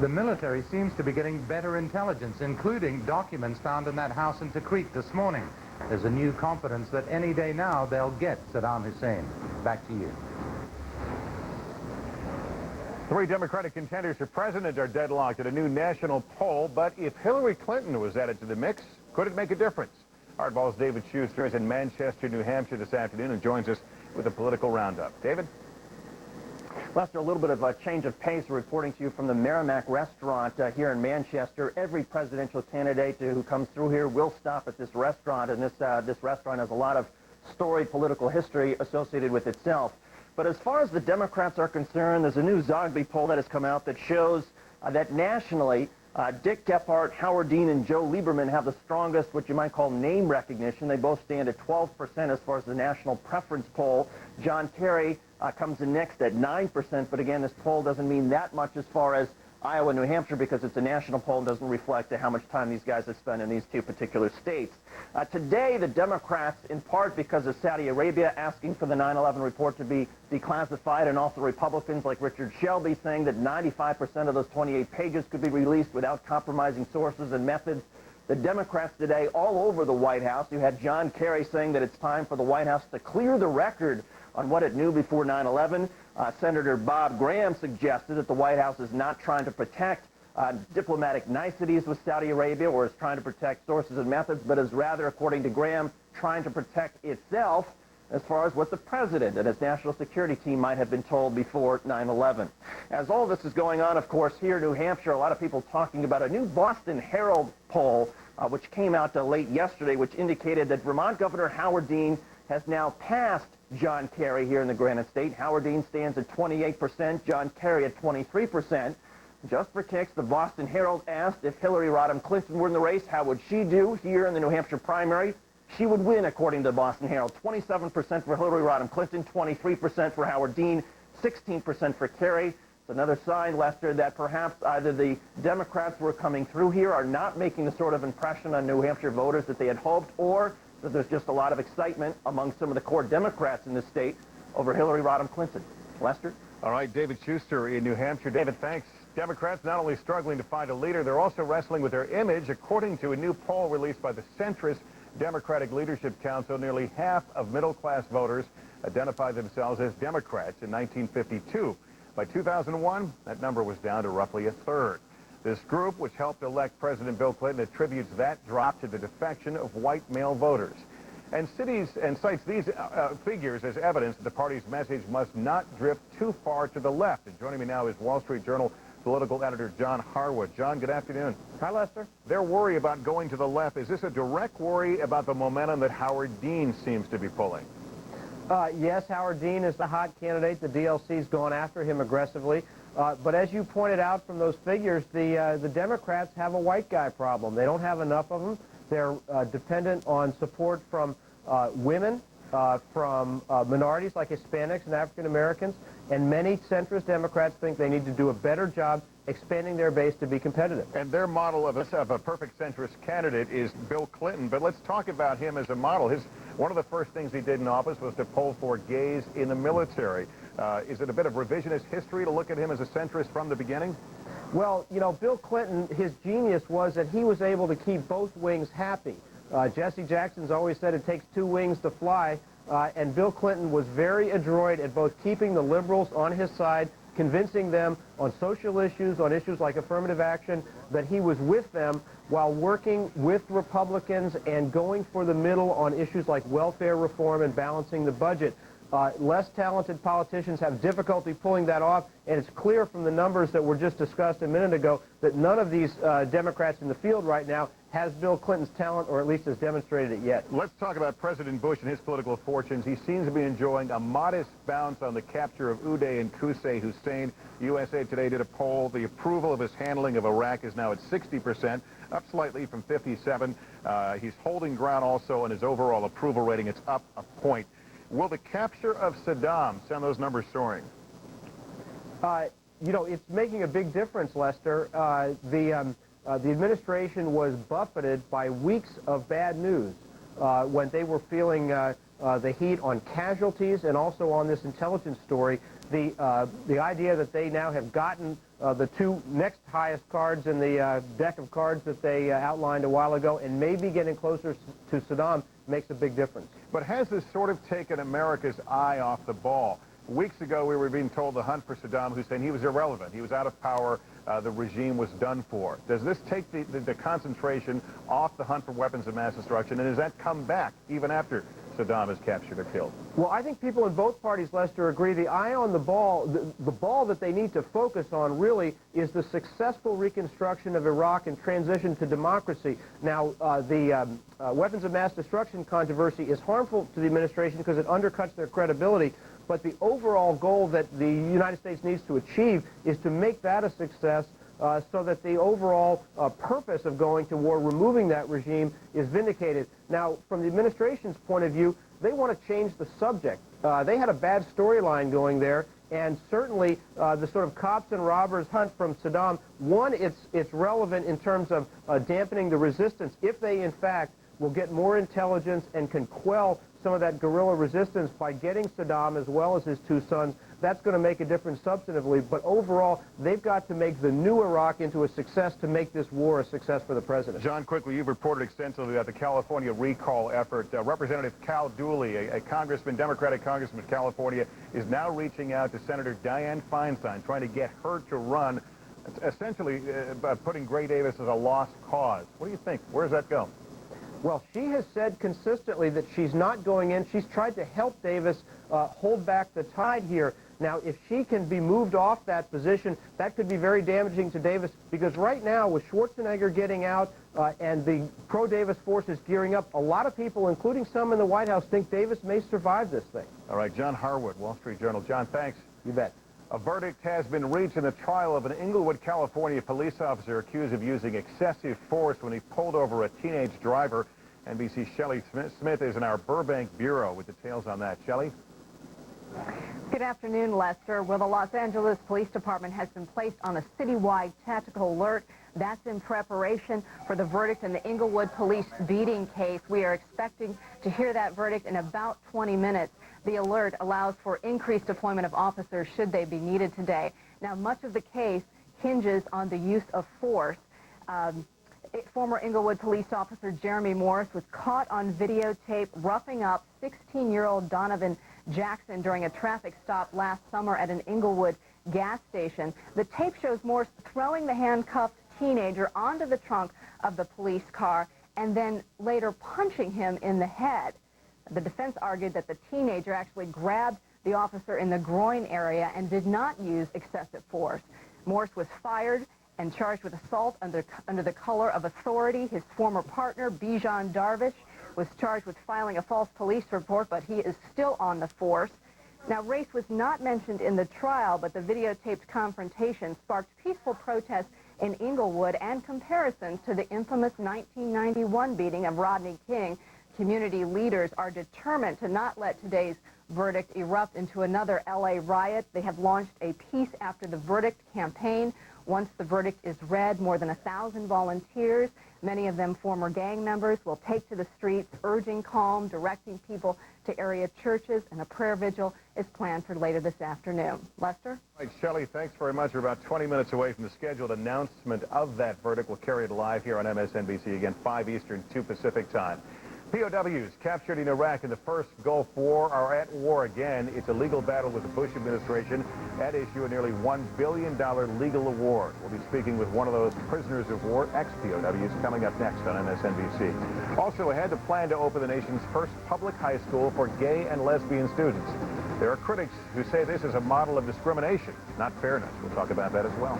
The military seems to be getting better intelligence, including documents found in that house in Tikrit this morning. There's a new confidence that any day now they'll get Saddam Hussein. Back to you. 3 Democratic contenders for president are deadlocked at a new national poll, but if Hillary Clinton was added to the mix, could it make a difference? Hardball's David Schuster is in Manchester, New Hampshire this afternoon and joins us with a political roundup. David? Lester, a little bit of a change of pace reporting to you from the Merrimack restaurant here in Manchester. Every presidential candidate who comes through here will stop at this restaurant, and this restaurant has a lot of storied political history associated with itself. But as far as the Democrats are concerned, there's a new Zogby poll that has come out that shows that nationally, Dick Gephardt, Howard Dean, and Joe Lieberman have the strongest, what you might call, name recognition. They both stand at 12% as far as the national preference poll. John Kerry comes in next at 9%, but again, this poll doesn't mean that much as far as Iowa and New Hampshire because it's a national poll and doesn't reflect how much time these guys have spent in these 2 particular states. Today, the Democrats, in part because of Saudi Arabia asking for the 9/11 report to be declassified, and also Republicans like Richard Shelby saying that 95% of those 28 pages could be released without compromising sources and methods. The Democrats today all over the White House. You had John Kerry saying that it's time for the White House to clear the record on what it knew before 9/11. Senator Bob Graham suggested that the White House is not trying to protect diplomatic niceties with Saudi Arabia or is trying to protect sources and methods, but is rather, according to Graham, trying to protect itself as far as what the president and his national security team might have been told before 9/11. As all this is going on, of course, here in New Hampshire, a lot of people talking about a new Boston Herald poll, which came out late yesterday, which indicated that Vermont Governor Howard Dean has now passed John Kerry here in the Granite State. Howard Dean stands at 28%, John Kerry at 23%. Just for kicks, the Boston Herald asked if Hillary Rodham Clinton were in the race, how would she do here in the New Hampshire primary? She would win, according to the Boston Herald. 27% for Hillary Rodham Clinton, 23% for Howard Dean, 16% for Kerry. It's another sign, Lester, that perhaps either the Democrats who are coming through here are not making the sort of impression on New Hampshire voters that they had hoped, or that there's just a lot of excitement among some of the core Democrats in the state over Hillary Rodham Clinton. Lester? All right, David Schuster in New Hampshire. David, thanks. Democrats not only struggling to find a leader, they're also wrestling with their image. According to a new poll released by the centrist Democratic Leadership Council, nearly half of middle-class voters identified themselves as Democrats in 1952. By 2001, that number was down to roughly a third. This group, which helped elect President Bill Clinton, attributes that drop to the defection of white male voters. And cites these figures as evidence that the party's message must not drift too far to the left. And joining me now is Wall Street Journal political editor John Harwood. John, good afternoon. Hi, Lester. Their worry about going to the left, is this a direct worry about the momentum that Howard Dean seems to be pulling? Yes, Howard Dean is the hot candidate. The DLC's gone after him aggressively. But as you pointed out from those figures, the Democrats have a white guy problem. They don't have enough of them. They're dependent on support from women, from minorities like Hispanics and African Americans, and many centrist Democrats think they need to do a better job expanding their base to be competitive. And their model of a perfect centrist candidate is Bill Clinton. But let's talk about him as a model. One of the first things he did in office was to poll for gays in the military. Is it a bit of revisionist history to look at him as a centrist from the beginning? Well, you know, Bill Clinton, his genius was that he was able to keep both wings happy. Jesse Jackson's always said it takes two wings to fly, and Bill Clinton was very adroit at both keeping the liberals on his side, convincing them on social issues, on issues like affirmative action, that he was with them while working with Republicans and going for the middle on issues like welfare reform and balancing the budget. Less talented politicians have difficulty pulling that off, and it's clear from the numbers that were just discussed a minute ago that none of these Democrats in the field right now has Bill Clinton's talent, or at least has demonstrated it yet. Let's talk about President Bush and his political fortunes. He seems to be enjoying a modest bounce on the capture of Uday and Qusay Hussein. USA Today did a poll. The approval of his handling of Iraq is now at 60%, up slightly from 57. He's holding ground also on his overall approval rating. It's up a point. Will the capture of Saddam send those numbers soaring? You know, it's making a big difference, Lester. The administration was buffeted by weeks of bad news when they were feeling the heat on casualties and also on this intelligence story. The idea that they now have gotten the two next highest cards in the deck of cards that they outlined a while ago and maybe getting closer to Saddam makes a big difference. But has this sort of taken America's eye off the ball? Weeks ago, we were being told the hunt for Saddam Hussein, he was irrelevant. He was out of power. The regime was done for. Does this take the concentration off the hunt for weapons of mass destruction, and does that come back even after Saddam is captured or killed? Well, I think people in both parties, Lester, agree the eye on the ball, the ball that they need to focus on really is the successful reconstruction of Iraq and transition to democracy. Now, the weapons of mass destruction controversy is harmful to the administration because it undercuts their credibility. But the overall goal that the United States needs to achieve is to make that a success so that the overall purpose of going to war, removing that regime, is vindicated. Now, from the administration's point of view, they want to change the subject. They had a bad storyline going there, and certainly the sort of cops and robbers hunt from Saddam, one, it's relevant in terms of dampening the resistance if they, in fact, will get more intelligence and can quell some of that guerrilla resistance by getting Saddam as well as his two sons. That's going to make a difference substantively, but overall, they've got to make the new Iraq into a success to make this war a success for the president. John, quickly, you've reported extensively about the California recall effort. Representative Cal Dooley, a congressman, Democratic congressman of California, is now reaching out to Senator Dianne Feinstein, trying to get her to run, essentially putting Gray Davis as a lost cause. What do you think? Where does that go? Well, she has said consistently that she's not going in. She's tried to help Davis hold back the tide here. Now, if she can be moved off that position, that could be very damaging to Davis, because right now, with Schwarzenegger getting out and the pro-Davis forces gearing up, a lot of people, including some in the White House, think Davis may survive this thing. All right, John Harwood, Wall Street Journal. John, thanks. You bet. A verdict has been reached in the trial of an Inglewood, California police officer accused of using excessive force when he pulled over a teenage driver. NBC's Shelley Smith is in our Burbank bureau with details on that. Shelley? Good afternoon, Lester. Well, the Los Angeles Police Department has been placed on a citywide tactical alert. That's in preparation for the verdict in the Inglewood police beating case. We are expecting to hear that verdict in about 20 minutes. The alert allows for increased deployment of officers should they be needed today. Now, much of the case hinges on the use of force. Former Inglewood police officer Jeremy Morris was caught on videotape roughing up 16-year-old Donovan Jackson during a traffic stop last summer at an Inglewood gas station. The tape shows Morris throwing the handcuffed teenager onto the trunk of the police car and then later punching him in the head. The defense argued that the teenager actually grabbed the officer in the groin area and did not use excessive force. Morris was fired and charged with assault under the color of authority. His former partner, Bijan Darvish, was charged with filing a false police report, but he is still on the force. Now, race was not mentioned in the trial, but the videotaped confrontation sparked peaceful protests in Inglewood and comparisons to the infamous 1991 beating of Rodney King. Community leaders are determined to not let today's verdict erupt into another L.A. riot. They have launched a Peace After the Verdict campaign, Once the verdict is read, more than 1,000 volunteers, many of them former gang members, will take to the streets, urging calm, directing people to area churches, and a prayer vigil is planned for later this afternoon. Lester? All right, Shelley, thanks very much. We're about 20 minutes away from the scheduled announcement of that verdict. We'll carry it live here on MSNBC, again, 5 Eastern, 2 Pacific time. POWs captured in Iraq in the first Gulf War are at war again. It's a legal battle with the Bush administration. At issue, a nearly $1 billion legal award. We'll be speaking with one of those prisoners of war, ex-POWs, coming up next on MSNBC. Also ahead, the plan to open the nation's first public high school for gay and lesbian students. There are critics who say this is a model of discrimination, not fairness. We'll talk about that as well.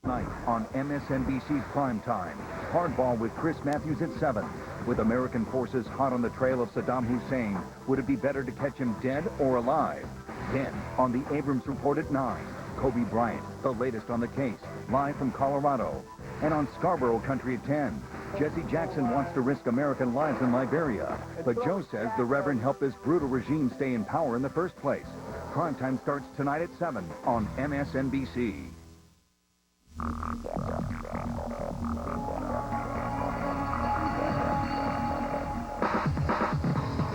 Night on MSNBC's Prime Time. Hardball with Chris Matthews at 7. With American forces hot on the trail of Saddam Hussein, would it be better to catch him dead or alive? Then, on the Abrams Report at 9, Kobe Bryant, the latest on the case, live from Colorado. And on Scarborough Country at 10, Jesse Jackson wants to risk American lives in Liberia, but Joe says the Reverend helped this brutal regime stay in power in the first place. Prime Time starts tonight at 7 on MSNBC.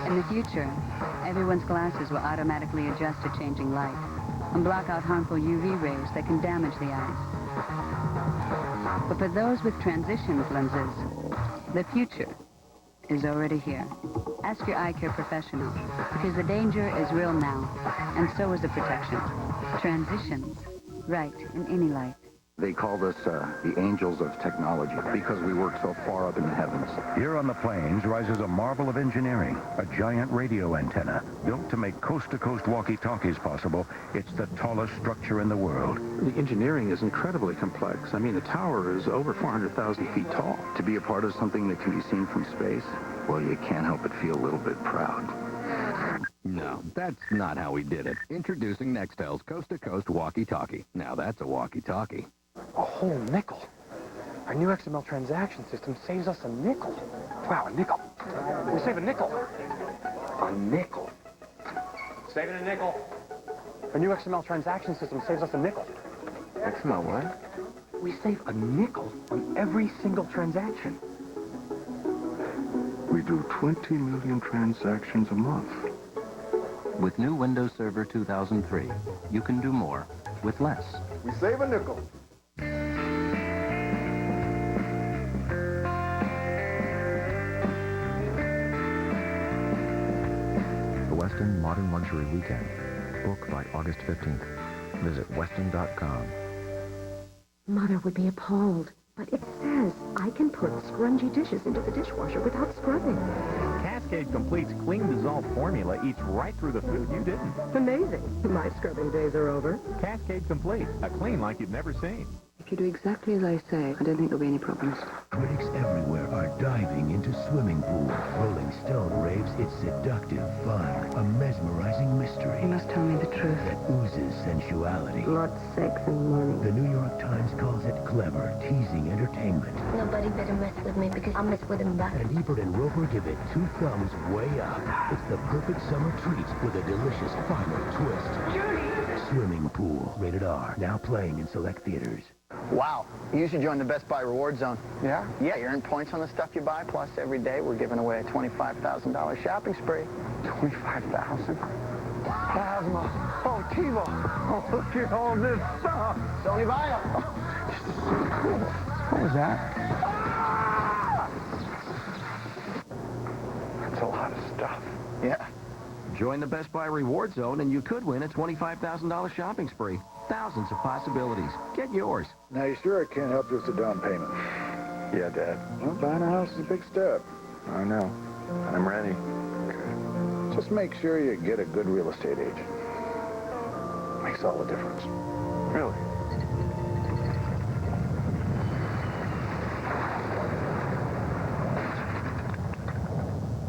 In the future, everyone's glasses will automatically adjust to changing light and block out harmful UV rays that can damage the eyes. But for those with transitions lenses, the future is already here. Ask your eye care professional, because the danger is real now, and so is the protection. Transitions, right in any light. They called us the angels of technology because we work so far up in the heavens. Here on the plains rises a marvel of engineering, a giant radio antenna built to make coast-to-coast walkie-talkies possible. It's the tallest structure in the world. The engineering is incredibly complex. I mean, the tower is over 400,000 feet tall. To be a part of something that can be seen from space, well, you can't help but feel a little bit proud. No, that's not how we did it. Introducing Nextel's coast-to-coast walkie-talkie. Now that's a walkie-talkie. A whole nickel. Our new XML transaction system saves us a nickel. Wow, a nickel. We save a nickel. A nickel. Saving a nickel. Our new XML transaction system saves us a nickel. XML what? We save a nickel on every single transaction. We do 20 million transactions a month. With new Windows Server 2003, you can do more with less. We save a nickel. The Westin Modern Luxury Weekend. Book by August 15th. Visit Westin.com. Mother would be appalled, but it says I can put scrungy dishes into the dishwasher without scrubbing. Cascade Complete's clean dissolved formula eats right through the food you didn't. Amazing. My scrubbing days are over. Cascade Complete, a clean like you've never seen. If you do exactly as I say, I don't think there'll be any problems. Critics everywhere are diving into swimming pools. Rolling Stone raves it's seductive fun, a mesmerizing mystery. You must tell me the truth. That oozes sensuality. Blood, sex, and money. The New York Times calls it clever, teasing entertainment. Nobody better mess with me because I'll mess with him back. And Ebert and Roper give it 2 thumbs way up. It's the perfect summer treat with a delicious final twist. Judy! Swimming Pool, rated R, now playing in select theaters. Wow, you should join the Best Buy Reward Zone. Yeah? Yeah, you earn points on the stuff you buy, plus every day we're giving away a $25,000 shopping spree. 25,000. Plasma. Oh, TiVo. Oh, look at all this stuff. Sony Vaio. What was that? That's a lot of stuff. Yeah. Join the Best Buy Reward Zone and you could win a $25,000 shopping spree. Thousands of possibilities. Get yours. Now, you sure I can't help you with the down payment? Yeah, Dad. Well, buying a house is a big step. I know. I'm ready. Good. Just make sure you get a good real estate agent. Makes all the difference. Really?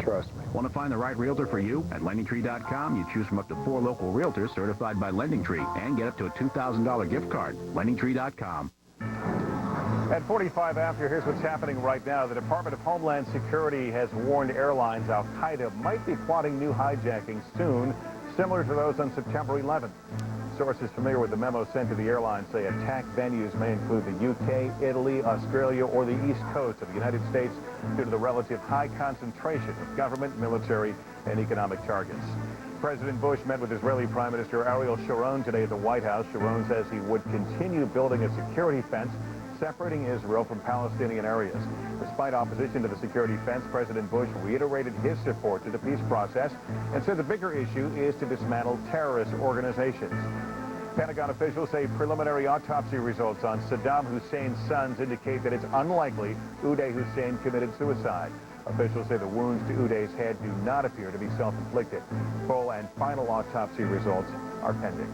Trust me. Want to find the right realtor for you? At LendingTree.com, you choose from up to 4 local realtors certified by LendingTree and get up to a $2,000 gift card. LendingTree.com. At 45 after, here's what's happening right now. The Department of Homeland Security has warned airlines Al-Qaeda might be plotting new hijackings soon, similar to those on September 11th. Sources familiar with the memo sent to the airline say attack venues may include the UK, Italy, Australia, or the East Coast of the United States due to the relative high concentration of government, military, and economic targets. President Bush met with Israeli Prime Minister Ariel Sharon today at the White House. Sharon says he would continue building a security fence separating Israel from Palestinian areas. Despite opposition to the security fence, President Bush reiterated his support to the peace process and said the bigger issue is to dismantle terrorist organizations. Pentagon officials say preliminary autopsy results on Saddam Hussein's sons indicate that it's unlikely Uday Hussein committed suicide. Officials say the wounds to Uday's head do not appear to be self-inflicted. Full and final autopsy results are pending.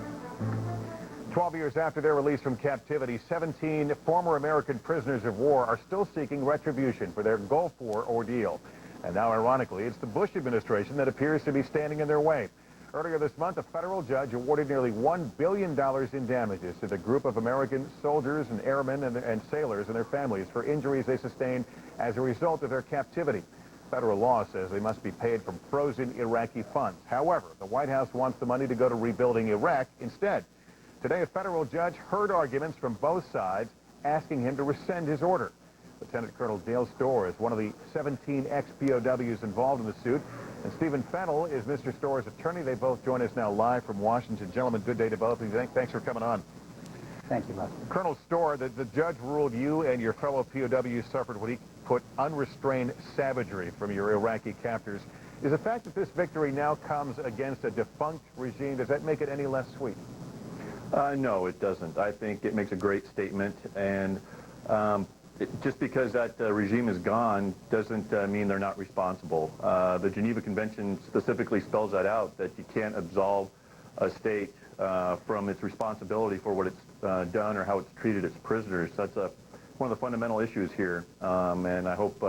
12 years after their release from captivity, 17 former American prisoners of war are still seeking retribution for their Gulf War ordeal. And now, ironically, it's the Bush administration that appears to be standing in their way. Earlier this month, a federal judge awarded nearly $1 billion in damages to the group of American soldiers and airmen and sailors and their families for injuries they sustained as a result of their captivity. Federal law says they must be paid from frozen Iraqi funds. However, the White House wants the money to go to rebuilding Iraq instead. Today, a federal judge heard arguments from both sides, asking him to rescind his order. Lieutenant Colonel Dale Storr is one of the 17 ex-POWs involved in the suit, and Stephen Fennell is Mr. Storr's attorney. They both join us now live from Washington. Gentlemen, good day to both of you. Thanks for coming on. Thank you, Lester. Colonel Storr, the judge ruled you and your fellow POWs suffered what he put unrestrained savagery from your Iraqi captors. Is the fact that this victory now comes against a defunct regime, does that make it any less sweet? No, it doesn't. I think it makes a great statement, and just because that regime is gone doesn't mean they're not responsible. The Geneva Convention specifically spells that out, that you can't absolve a state from its responsibility for what it's done or how it's treated its prisoners. That's one of the fundamental issues here, and I hope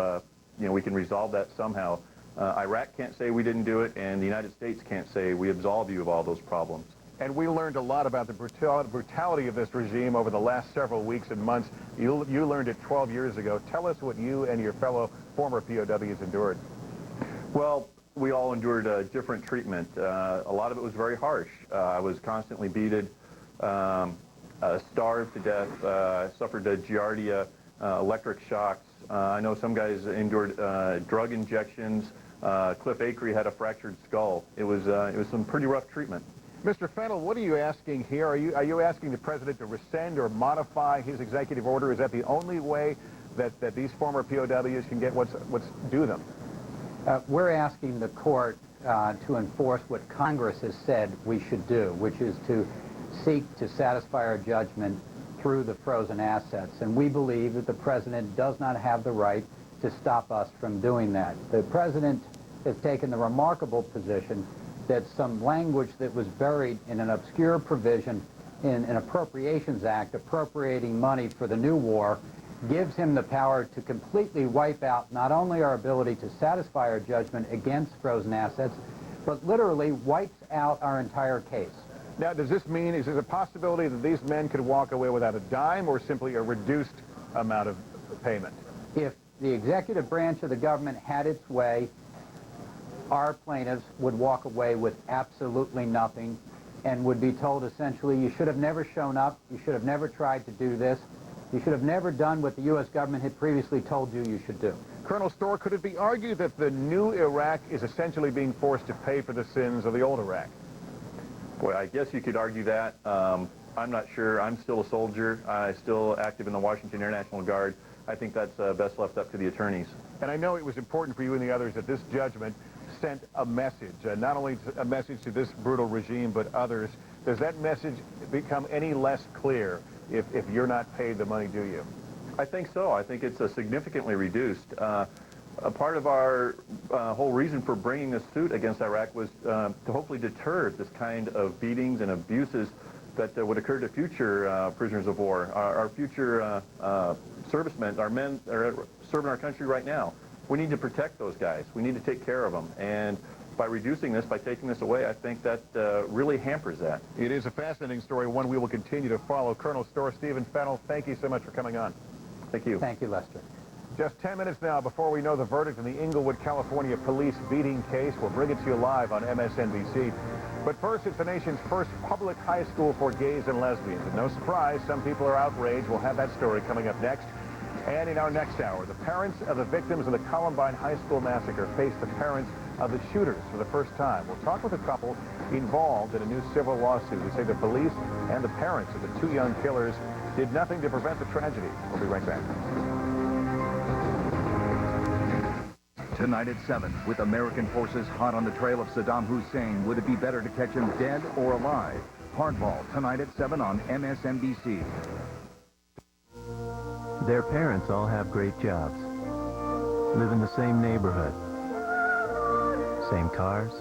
we can resolve that somehow. Iraq can't say we didn't do it, and the United States can't say we absolve you of all those problems. And we learned a lot about the brutality of this regime over the last several weeks and months. You learned it 12 years ago. Tell us what you and your fellow former POWs endured. Well, we all endured different treatment. A lot of it was very harsh. I was constantly beaten, starved to death, suffered giardia, electric shocks. I know some guys endured drug injections. Cliff Acree had a fractured skull. It was some pretty rough treatment. Mr. Fennell, what are you asking here? Are you asking the president to rescind or modify his executive order? Is that the only way that these former POWs can get what's due them? We're asking the court to enforce what Congress has said we should do, which is to seek to satisfy our judgment through the frozen assets. And we believe that the president does not have the right to stop us from doing that. The president has taken the remarkable position that some language that was buried in an obscure provision in an Appropriations Act appropriating money for the new war gives him the power to completely wipe out not only our ability to satisfy our judgment against frozen assets, but literally wipes out our entire case. Now, does this mean, is there a possibility that these men could walk away without a dime or simply a reduced amount of payment? If the executive branch of the government had its way, our plaintiffs would walk away with absolutely nothing and would be told essentially, you should have never shown up, you should have never tried to do this, you should have never done what the U.S. government had previously told you you should do. Colonel Storr, could it be argued that the new Iraq is essentially being forced to pay for the sins of the old Iraq? Boy, I guess you could argue that. I'm not sure. I'm still a soldier. I'm still active in the Washington Air National Guard. I think that's best left up to the attorneys. And I know it was important for you and the others that this judgment sent a message, not only a message to this brutal regime, but others. Does that message become any less clear if you're not paid the money due you? I think so. I think it's significantly reduced. A part of our whole reason for bringing this suit against Iraq was to hopefully deter this kind of beatings and abuses that would occur to future prisoners of war, our future servicemen, our men that are serving our country right now. We need to protect those guys. We need to take care of them. And by reducing this, by taking this away, I think that really hampers that. It is a fascinating story, one we will continue to follow. Colonel Storr, Stephen Fennell, thank you so much for coming on. Thank you. Thank you, Lester. Just 10 minutes now before we know the verdict in the Inglewood, California police beating case. We'll bring it to you live on MSNBC. But first, it's the nation's first public high school for gays and lesbians. And no surprise, some people are outraged. We'll have that story coming up next. And in our next hour, the parents of the victims of the Columbine High School massacre face the parents of the shooters for the first time. We'll talk with a couple involved in a new civil lawsuit who say the police and the parents of the two young killers did nothing to prevent the tragedy. We'll be right back. Tonight at 7, with American forces hot on the trail of Saddam Hussein, would it be better to catch him dead or alive? Hardball, tonight at 7 on MSNBC. Their parents all have great jobs, live in the same neighborhood, same cars,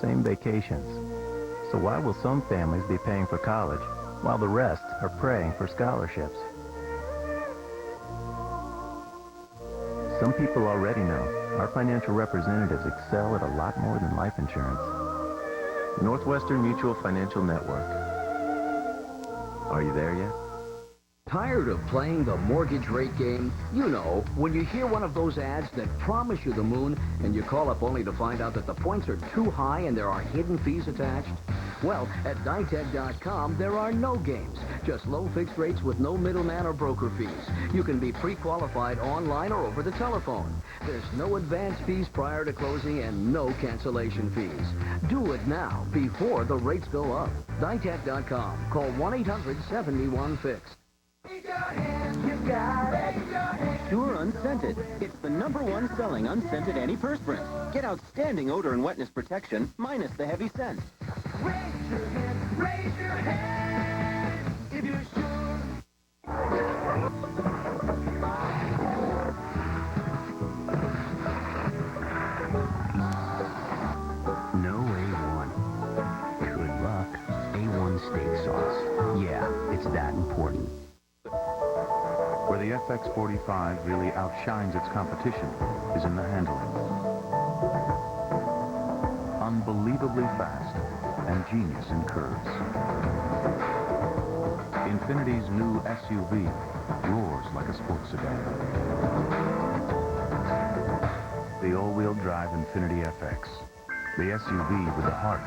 same vacations. So why will some families be paying for college while the rest are praying for scholarships? Some people already know our financial representatives excel at a lot more than life insurance. Northwestern Mutual Financial Network. Are you there yet? Tired of playing the mortgage rate game? You know, when you hear one of those ads that promise you the moon and you call up only to find out that the points are too high and there are hidden fees attached? Well, at Ditech.com, there are no games, just low fixed rates with no middleman or broker fees. You can be pre-qualified online or over the telephone. There's no advance fees prior to closing and no cancellation fees. Do it now before the rates go up. Ditech.com. Call 1-800-71-FIX. Pure Unscented. It's the #1 selling unscented antiperspirant. Get outstanding odor and wetness protection minus the heavy scent. Raise your hand if you're sure. No A1. Good luck. A1 steak sauce. Yeah, it's that important. Where the FX45 really outshines its competition is in the handling. Unbelievably fast and genius in curves. Infinity's new SUV roars like a sports sedan. The all-wheel drive Infinity FX. The SUV with the heart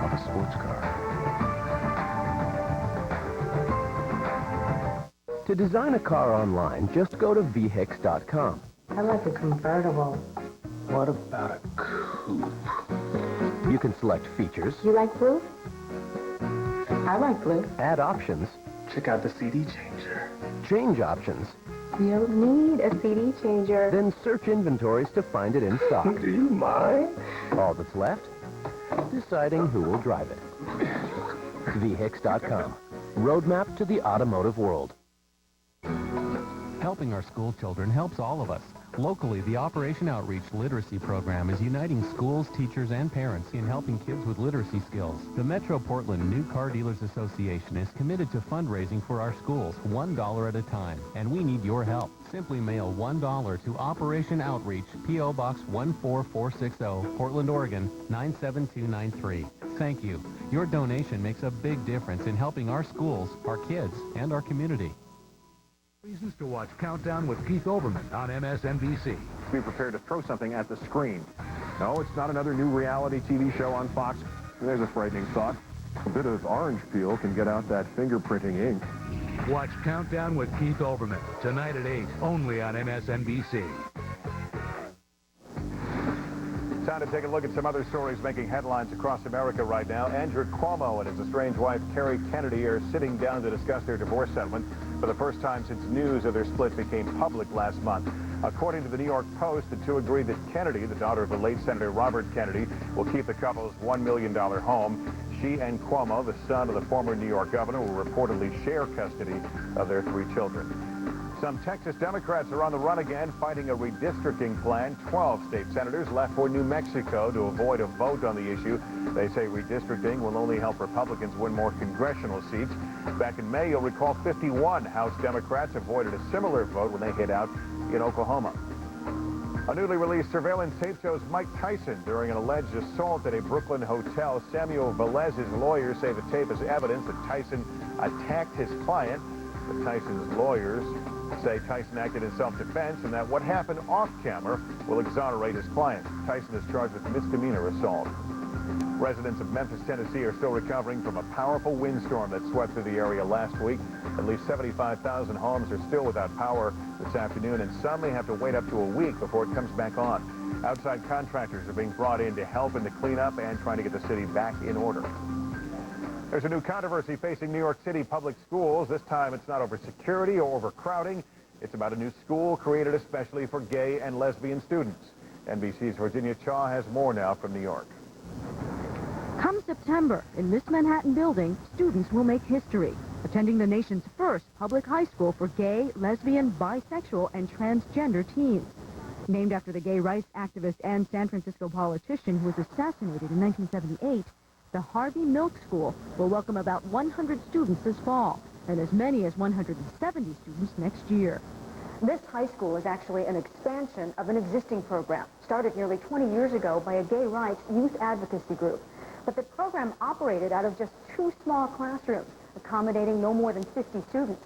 of a sports car. To design a car online, just go to vhix.com. I like a convertible. What about a coupe? You can select features. You like blue? I like blue. Add options. Check out the CD changer. Change options. You don't need a CD changer. Then search inventories to find it in stock. Do you mind? All that's left? Deciding who will drive it. vhix.com. Roadmap to the automotive world. Helping our school children helps all of us. Locally, the Operation Outreach Literacy Program is uniting schools, teachers, and parents in helping kids with literacy skills. The Metro Portland New Car Dealers Association is committed to fundraising for our schools, $1 at a time, and we need your help. Simply mail $1 to Operation Outreach, P.O. Box 14460, Portland, Oregon, 97293. Thank you. Your donation makes a big difference in helping our schools, our kids, and our community. Reasons to watch Countdown with Keith Olbermann on MSNBC. Be prepared to throw something at the screen. No, it's not another new reality TV show on Fox. There's a frightening thought. A bit of orange peel can get out that fingerprinting ink. Watch Countdown with Keith Olbermann tonight at 8, only on MSNBC. Time to take a look at some other stories making headlines across America right now. Andrew Cuomo and his estranged wife, Kerry Kennedy, are sitting down to discuss their divorce settlement for the first time since news of their split became public last month. According to the New York Post, the two agreed that Kennedy, the daughter of the late Senator Robert Kennedy, will keep the couple's $1 million home. She and Cuomo, the son of the former New York governor, will reportedly share custody of their 3 children. Some Texas Democrats are on the run again, fighting a redistricting plan. 12 state senators left for New Mexico to avoid a vote on the issue. They say redistricting will only help Republicans win more congressional seats. Back in May, you'll recall 51 House Democrats avoided a similar vote when they hit out in Oklahoma. A newly released surveillance tape shows Mike Tyson during an alleged assault at a Brooklyn hotel. Samuel Velez's lawyers say the tape is evidence that Tyson attacked his client. But Tyson's lawyers say Tyson acted in self-defense and that what happened off-camera will exonerate his client. Tyson is charged with misdemeanor assault. Residents of Memphis, Tennessee are still recovering from a powerful windstorm that swept through the area last week. At least 75,000 homes are still without power this afternoon, and some may have to wait up to a week before it comes back on. Outside contractors are being brought in to help in the cleanup and trying to get the city back in order. There's a new controversy facing New York City public schools. This time it's not over security or overcrowding. It's about a new school created especially for gay and lesbian students. NBC's Virginia Chaw has more now from New York. Come September, in this Manhattan building, students will make history, attending the nation's first public high school for gay, lesbian, bisexual, and transgender teens. Named after the gay rights activist and San Francisco politician who was assassinated in 1978, the Harvey Milk School will welcome about 100 students this fall, and as many as 170 students next year. This high school is actually an expansion of an existing program, started nearly 20 years ago by a gay rights youth advocacy group. But the program operated out of just 2 small classrooms, accommodating no more than 50 students.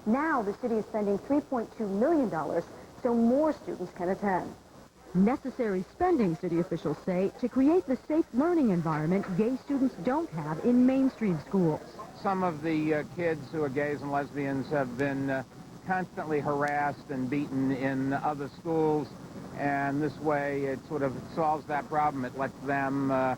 Now the city is spending $3.2 million so more students can attend. Necessary spending, city officials say, to create the safe learning environment gay students don't have in mainstream schools. Some of the kids who are gays and lesbians have been constantly harassed and beaten in other schools, and this way it sort of solves that problem. It lets them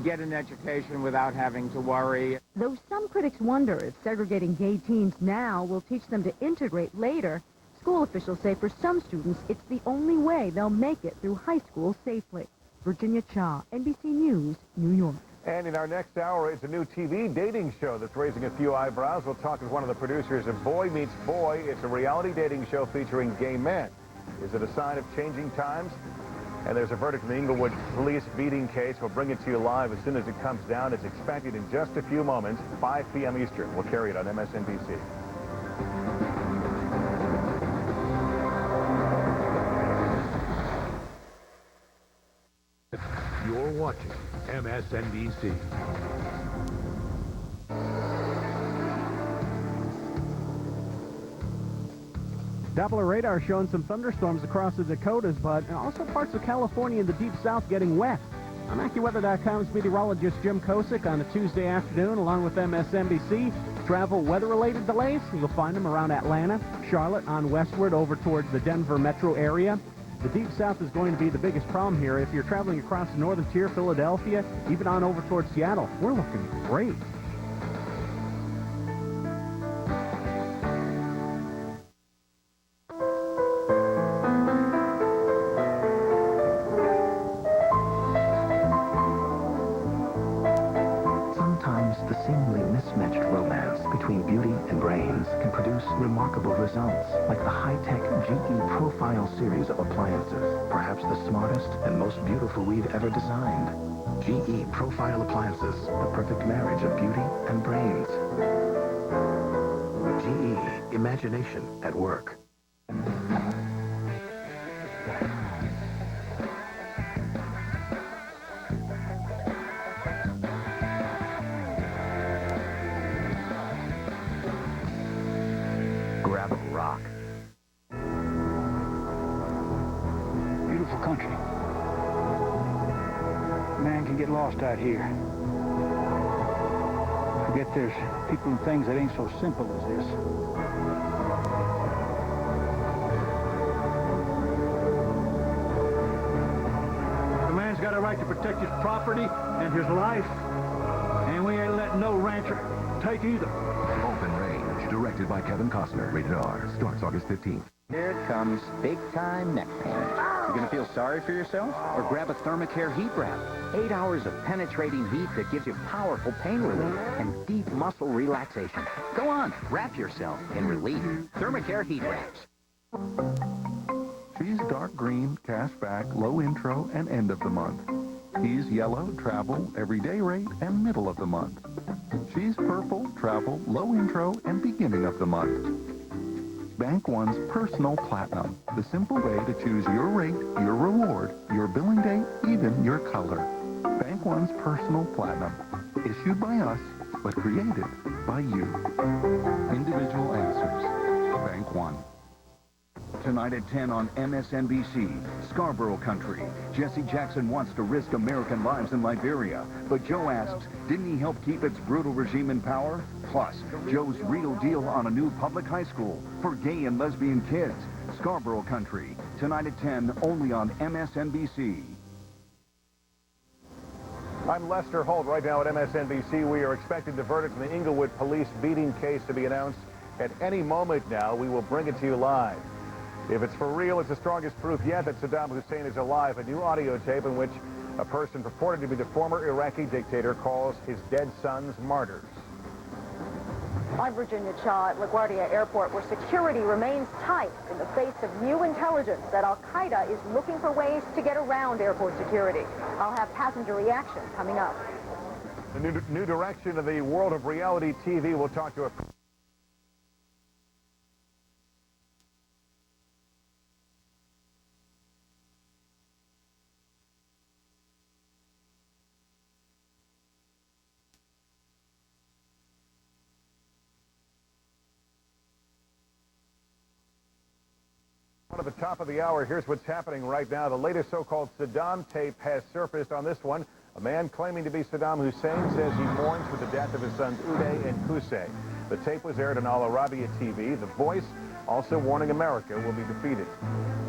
get an education without having to worry. Though some critics wonder if segregating gay teens now will teach them to integrate later, school officials say for some students it's the only way they'll make it through high school safely. Virginia Chaw, NBC News, New York. And in our next hour, it's a new TV dating show that's raising a few eyebrows. We'll talk with one of the producers of Boy Meets Boy. It's a reality dating show featuring gay men. Is it a sign of changing times? And there's a verdict in the Inglewood police beating case. We'll bring it to you live as soon as it comes down. It's expected in just a few moments, 5 p.m. Eastern. We'll carry it on MSNBC. You're watching MSNBC. Doppler radar showing some thunderstorms across the Dakotas, but also parts of California and the deep south getting wet. I'm AccuWeather.com's meteorologist Jim Kosick on a Tuesday afternoon, along with MSNBC. Travel weather-related delays, you'll find them around Atlanta, Charlotte, on westward over towards the Denver metro area. The deep south is going to be the biggest problem here. If you're traveling across the northern tier, Philadelphia, even on over towards Seattle, we're looking great. Sometimes the seemingly mismatched romance between beauty and brains can produce remarkable results, like the high-tech GE Profile series of appliances, perhaps the smartest and most beautiful we've ever designed. GE Profile appliances, the perfect marriage of beauty and brains. GE, imagination at work. Grab a rock. Beautiful country. Man can get lost out here. Forget there's people and things that ain't so simple as this. The man's got a right to protect his property and his life, and we ain't letting no rancher take either. Open Range, directed by Kevin Costner. Rated R. Starts August 15th. Here it comes, big-time neck pain. You gonna feel sorry for yourself? Or grab a Thermacare heat wrap. 8 hours of penetrating heat that gives you powerful pain relief and deep muscle relaxation. Go on, wrap yourself in relief. Thermacare heat wraps. She's dark green, cash back, low intro, and end of the month. He's yellow, travel, everyday rate, and middle of the month. She's purple, travel, low intro, and beginning of the month. Bank One's Personal Platinum, the simple way to choose your rate, your reward, your billing date, even your color. Bank One's Personal Platinum, issued by us, but created by you. Individual answers. Bank One. Tonight at 10 on MSNBC, Scarborough Country. Jesse Jackson wants to risk American lives in Liberia, but Joe asks, didn't he help keep its brutal regime in power? Plus, Joe's real deal on a new public high school for gay and lesbian kids. Scarborough Country. Tonight at 10, only on MSNBC. I'm Lester Holt. Right now at MSNBC, we are expecting the verdict in the Inglewood police beating case to be announced at any moment now. We will bring it to you live. If it's for real, it's the strongest proof yet that Saddam Hussein is alive. A new audio tape in which a person purported to be the former Iraqi dictator calls his dead sons martyrs. I'm Virginia Cha at LaGuardia Airport, where security remains tight in the face of new intelligence that Al-Qaeda is looking for ways to get around airport security. I'll have passenger reaction coming up. The new direction of the world of reality TV. We'll talk to a... At the top of the hour, here's what's happening right now. The latest so-called Saddam tape has surfaced. On this one, a man claiming to be Saddam Hussein says he mourns for the death of his sons Uday and Qusay. The tape was aired on Al Arabiya TV. The Voice also warning America will be defeated.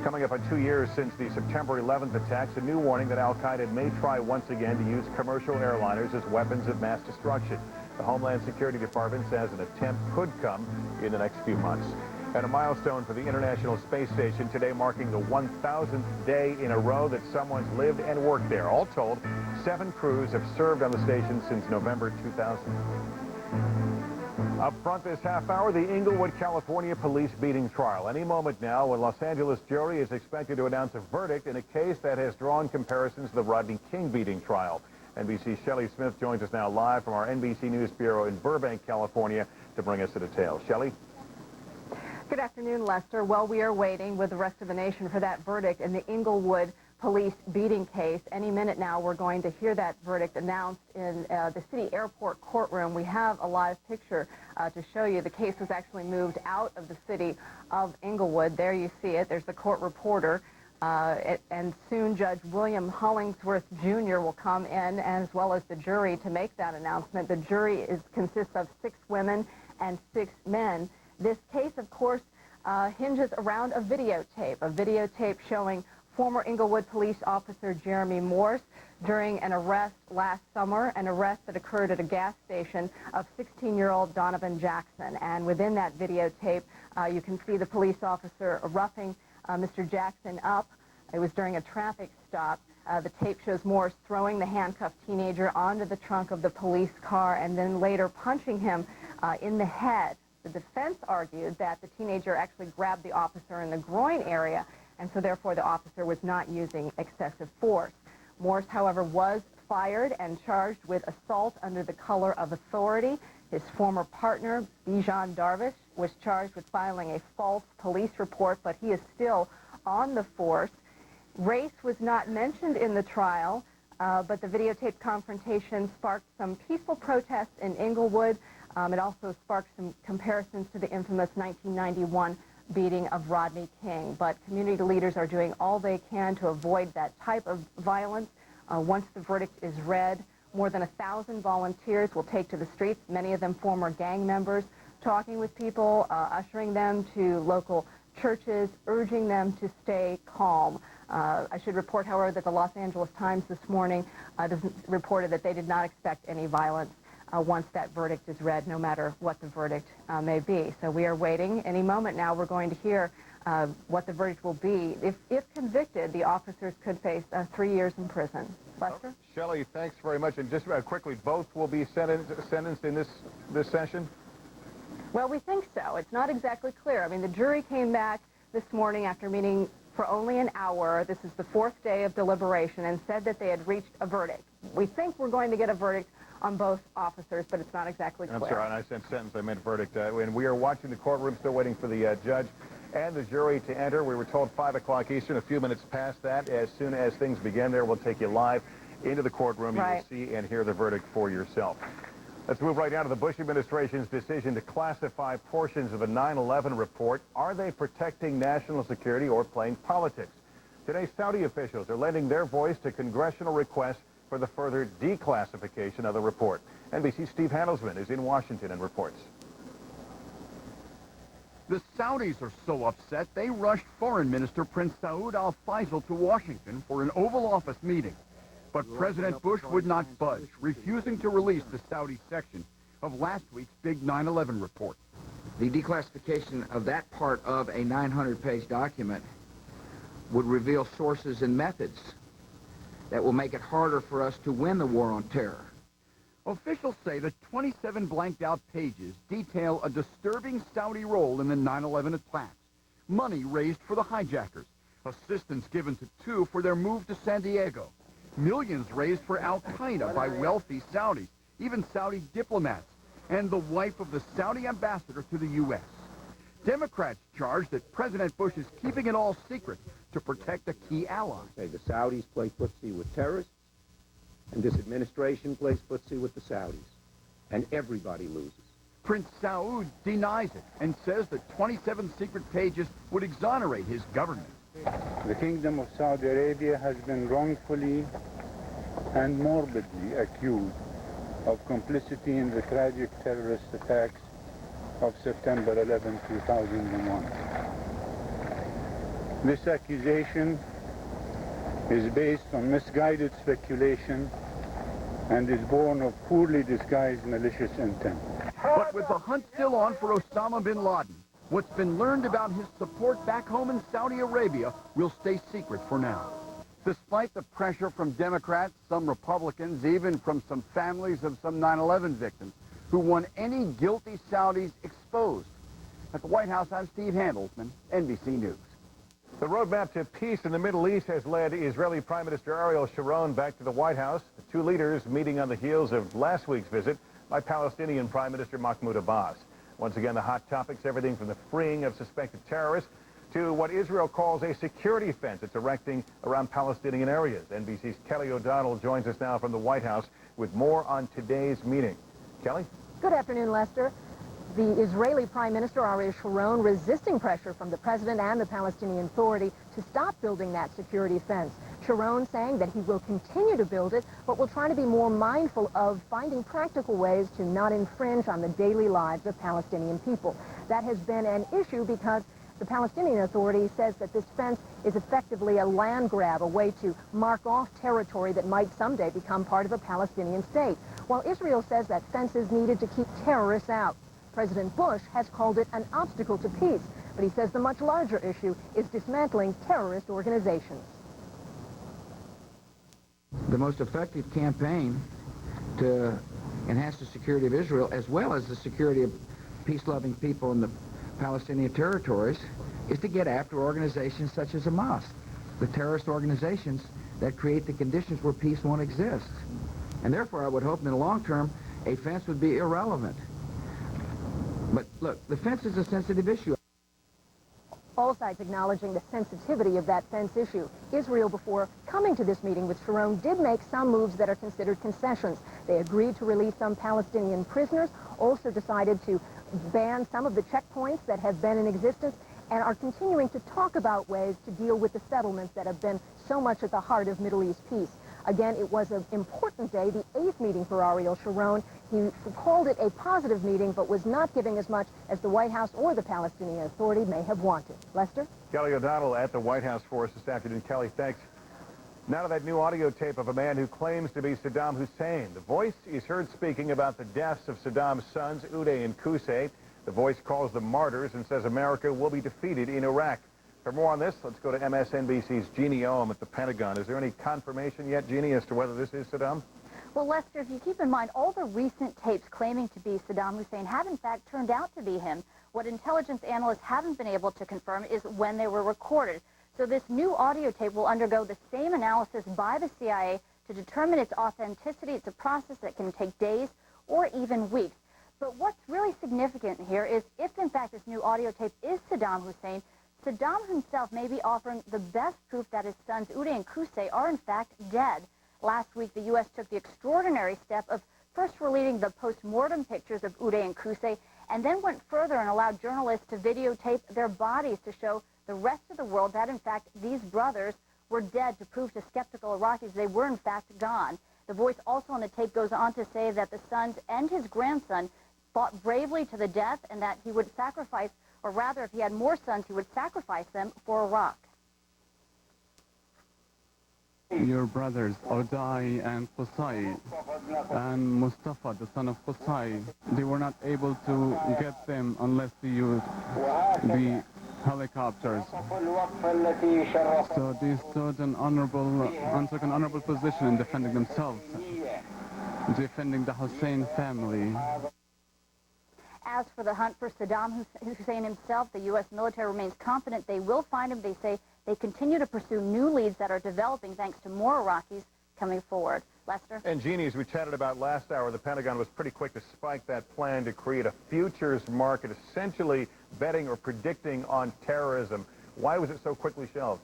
Coming up on 2 years since the September 11th attacks, a new warning that Al-Qaeda may try once again to use commercial airliners as weapons of mass destruction. The Homeland Security Department says an attempt could come in the next few months. And a milestone for the International Space Station today, marking the 1,000th day in a row that someone's lived and worked there. All told, 7 crews have served on the station since November 2000. Up front this half hour, the Inglewood, California police beating trial. Any moment now, a Los Angeles jury is expected to announce a verdict in a case that has drawn comparisons to the Rodney King beating trial. NBC's Shelley Smith joins us now live from our NBC News Bureau in Burbank, California, to bring us the details. Shelley? Good afternoon, Lester. Well, we are waiting with the rest of the nation for that verdict in the Inglewood police beating case. Any minute now, we're going to hear that verdict announced in the city airport courtroom. We have a live picture to show you. The case was actually moved out of the city of Inglewood. There you see it. There's the court reporter. And soon Judge William Hollingsworth Jr. will come in, as well as the jury, to make that announcement. The jury consists of 6 women and 6 men. This case, of course, hinges around a videotape showing former Inglewood police officer Jeremy Morse during an arrest last summer, an arrest that occurred at a gas station of 16-year-old Donovan Jackson. And within that videotape, you can see the police officer roughing Mr. Jackson up. It was during a traffic stop. The tape shows Morse throwing the handcuffed teenager onto the trunk of the police car and then later punching him in the head. The defense argued that the teenager actually grabbed the officer in the groin area, and so therefore the officer was not using excessive force. Morse, however, was fired and charged with assault under the color of authority. His former partner, Bijan Darvish, was charged with filing a false police report, but he is still on the force. Race was not mentioned in the trial, but the videotape confrontation sparked some peaceful protests in Inglewood. It also sparked some comparisons to the infamous 1991 beating of Rodney King. But community leaders are doing all they can to avoid that type of violence. Once the verdict is read, more than 1,000 volunteers will take to the streets, many of them former gang members, talking with people, ushering them to local churches, urging them to stay calm. I should report, however, that the Los Angeles Times this morning reported that they did not expect any violence once that verdict is read, no matter what the verdict may be. So we are waiting. Any moment now, we're going to hear what the verdict will be. If convicted, the officers could face 3 years in prison. Lester? Shelley, thanks very much. And just quickly, both will be sentenced in this session? Well, we think so. It's not exactly clear. I mean, the jury came back this morning after meeting for only an hour. This is the 4th day of deliberation, and said that they had reached a verdict. We think we're going to get a verdict on both officers, but it's not exactly clear. I'm sorry, and I said sentence, I meant verdict. And we are watching the courtroom, still waiting for the judge and the jury to enter. We were told 5 o'clock Eastern, a few minutes past that. As soon as things begin there, we'll take you live into the courtroom. You will see and hear the verdict for yourself. Let's move right now to the Bush administration's decision to classify portions of the 9/11 report. Are they protecting national security or playing politics? Today, Saudi officials are lending their voice to congressional requests for the further declassification of the report. NBC's Steve Handelsman is in Washington and reports. The Saudis are so upset they rushed Foreign Minister Prince Saud Al Faisal to Washington for an Oval Office meeting. But President Bush would not budge, refusing to release the Saudi section of last week's big 9/11 report. The declassification of that part of a 900-page document would reveal sources and methods that will make it harder for us to win the war on terror. Officials say the 27 blanked-out pages detail a disturbing Saudi role in the 9/11 attacks, money raised for the hijackers, assistance given to two for their move to San Diego, millions raised for Al-Qaeda by wealthy Saudis, even Saudi diplomats, and the wife of the Saudi ambassador to the U.S. Democrats charge that President Bush is keeping it all secret to protect a key ally. The Saudis play footsie with terrorists, and this administration plays footsie with the Saudis, and everybody loses. Prince Saud denies it and says that 27 secret pages would exonerate his government. The Kingdom of Saudi Arabia has been wrongfully and morbidly accused of complicity in the tragic terrorist attacks of September 11, 2001. This accusation is based on misguided speculation and is born of poorly disguised malicious intent. But with the hunt still on for Osama bin Laden, what's been learned about his support back home in Saudi Arabia will stay secret for now. Despite the pressure from Democrats, some Republicans, even from some families of some 9/11 victims, who want any guilty Saudis exposed. At the White House, I'm Steve Handelsman, NBC News. The roadmap to peace in the Middle East has led Israeli Prime Minister Ariel Sharon back to the White House. The two leaders meeting on the heels of last week's visit by Palestinian Prime Minister Mahmoud Abbas. Once again, the hot topics, everything from the freeing of suspected terrorists to what Israel calls a security fence it's erecting around Palestinian areas. NBC's Kelly O'Donnell joins us now from the White House with more on today's meeting. Kelly? Good afternoon, Lester. The Israeli Prime Minister Ariel Sharon resisting pressure from the president and the Palestinian Authority to stop building that security fence. Sharon saying that he will continue to build it, but will try to be more mindful of finding practical ways to not infringe on the daily lives of Palestinian people. That has been an issue because the Palestinian Authority says that this fence is effectively a land grab, a way to mark off territory that might someday become part of a Palestinian state, while Israel says that fence is needed to keep terrorists out. President Bush has called it an obstacle to peace, but he says the much larger issue is dismantling terrorist organizations. The most effective campaign to enhance the security of Israel, as well as the security of peace-loving people in the Palestinian territories, is to get after organizations such as Hamas, the terrorist organizations that create the conditions where peace won't exist. And therefore, I would hope in the long term, a fence would be irrelevant. But look, the fence is a sensitive issue. All sides acknowledging the sensitivity of that fence issue. Israel, before coming to this meeting with Sharon, did make some moves that are considered concessions. They agreed to release some Palestinian prisoners, also decided to ban some of the checkpoints that have been in existence, and are continuing to talk about ways to deal with the settlements that have been so much at the heart of Middle East peace. Again, it was an important day, the 8th meeting for Ariel Sharon. He called it a positive meeting, but was not giving as much as the White House or the Palestinian Authority may have wanted. Lester? Kelly O'Donnell at the White House for us this afternoon. Kelly, thanks. Now to that new audio tape of a man who claims to be Saddam Hussein. The voice is heard speaking about the deaths of Saddam's sons, Uday and Qusay. The voice calls them martyrs and says America will be defeated in Iraq. For more on this, let's go to MSNBC's Jeannie Ohm at the Pentagon. Is there any confirmation yet, Jeannie, as to whether this is Saddam? Well, Lester, if you keep in mind, all the recent tapes claiming to be Saddam Hussein have, in fact, turned out to be him. What intelligence analysts haven't been able to confirm is when they were recorded. So this new audio tape will undergo the same analysis by the CIA to determine its authenticity. It's a process that can take days or even weeks. But what's really significant here is if, in fact, this new audio tape is Saddam Hussein, Saddam himself may be offering the best proof that his sons Uday and Qusay are, in fact, dead. Last week, the U.S. took the extraordinary step of first releasing the post-mortem pictures of Uday and Kusei, and then went further and allowed journalists to videotape their bodies to show the rest of the world that, in fact, these brothers were dead, to prove to skeptical Iraqis they were, in fact, gone. The voice also on the tape goes on to say that the sons and his grandson fought bravely to the death, and that he would sacrifice, or rather, if he had more sons, he would sacrifice them for Iraq. Your brothers, Uday and Qusay, and Mustafa, the son of Qusay, they were not able to get them unless they used the helicopters. So they stood an took an honorable position in defending themselves, defending the Hussein family. As for the hunt for Saddam Hussein himself, the U.S. military remains confident they will find him. They say they continue to pursue new leads that are developing thanks to more Iraqis coming forward. Lester? And Jeannie, as we chatted about last hour, the Pentagon was pretty quick to spike that plan to create a futures market, essentially betting or predicting on terrorism. Why was it so quickly shelved?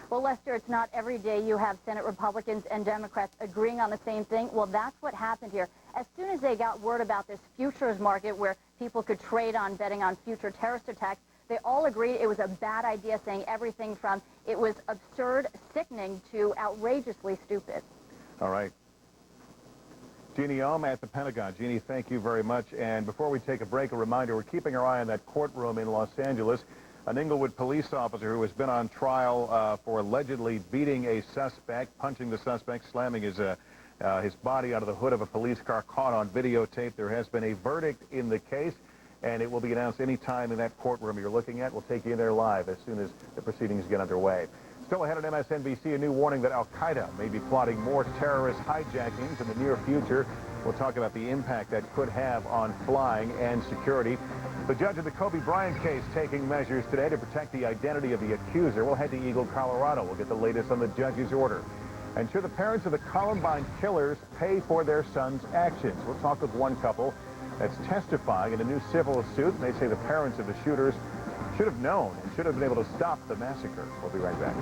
Well, Lester, it's not every day you have Senate Republicans and Democrats agreeing on the same thing. Well, that's what happened here. As soon as they got word about this futures market where people could trade on betting on future terrorist attacks, they all agreed it was a bad idea, saying everything from it was absurd, sickening, to outrageously stupid. All right. Jeannie Ohm at the Pentagon. Jeannie, thank you very much. And before we take a break, a reminder, we're keeping our eye on that courtroom in Los Angeles. An Inglewood police officer who has been on trial for allegedly beating a suspect, punching the suspect, slamming his body out of the hood of a police car, caught on videotape. There has been a verdict in the case, and it will be announced any time in that courtroom you're looking at. We'll take you in there live as soon as the proceedings get underway. Still ahead on MSNBC, a new warning that al-Qaeda may be plotting more terrorist hijackings in the near future. We'll talk about the impact that could have on flying and security. The judge of the Kobe Bryant case taking measures today to protect the identity of the accuser. We'll head to Eagle, Colorado. We'll get the latest on the judge's order. And should the parents of the Columbine killers pay for their son's actions? We'll talk with one couple that's testifying in a new civil suit. They say the parents of the shooters should have known and should have been able to stop the massacre. We'll be right back.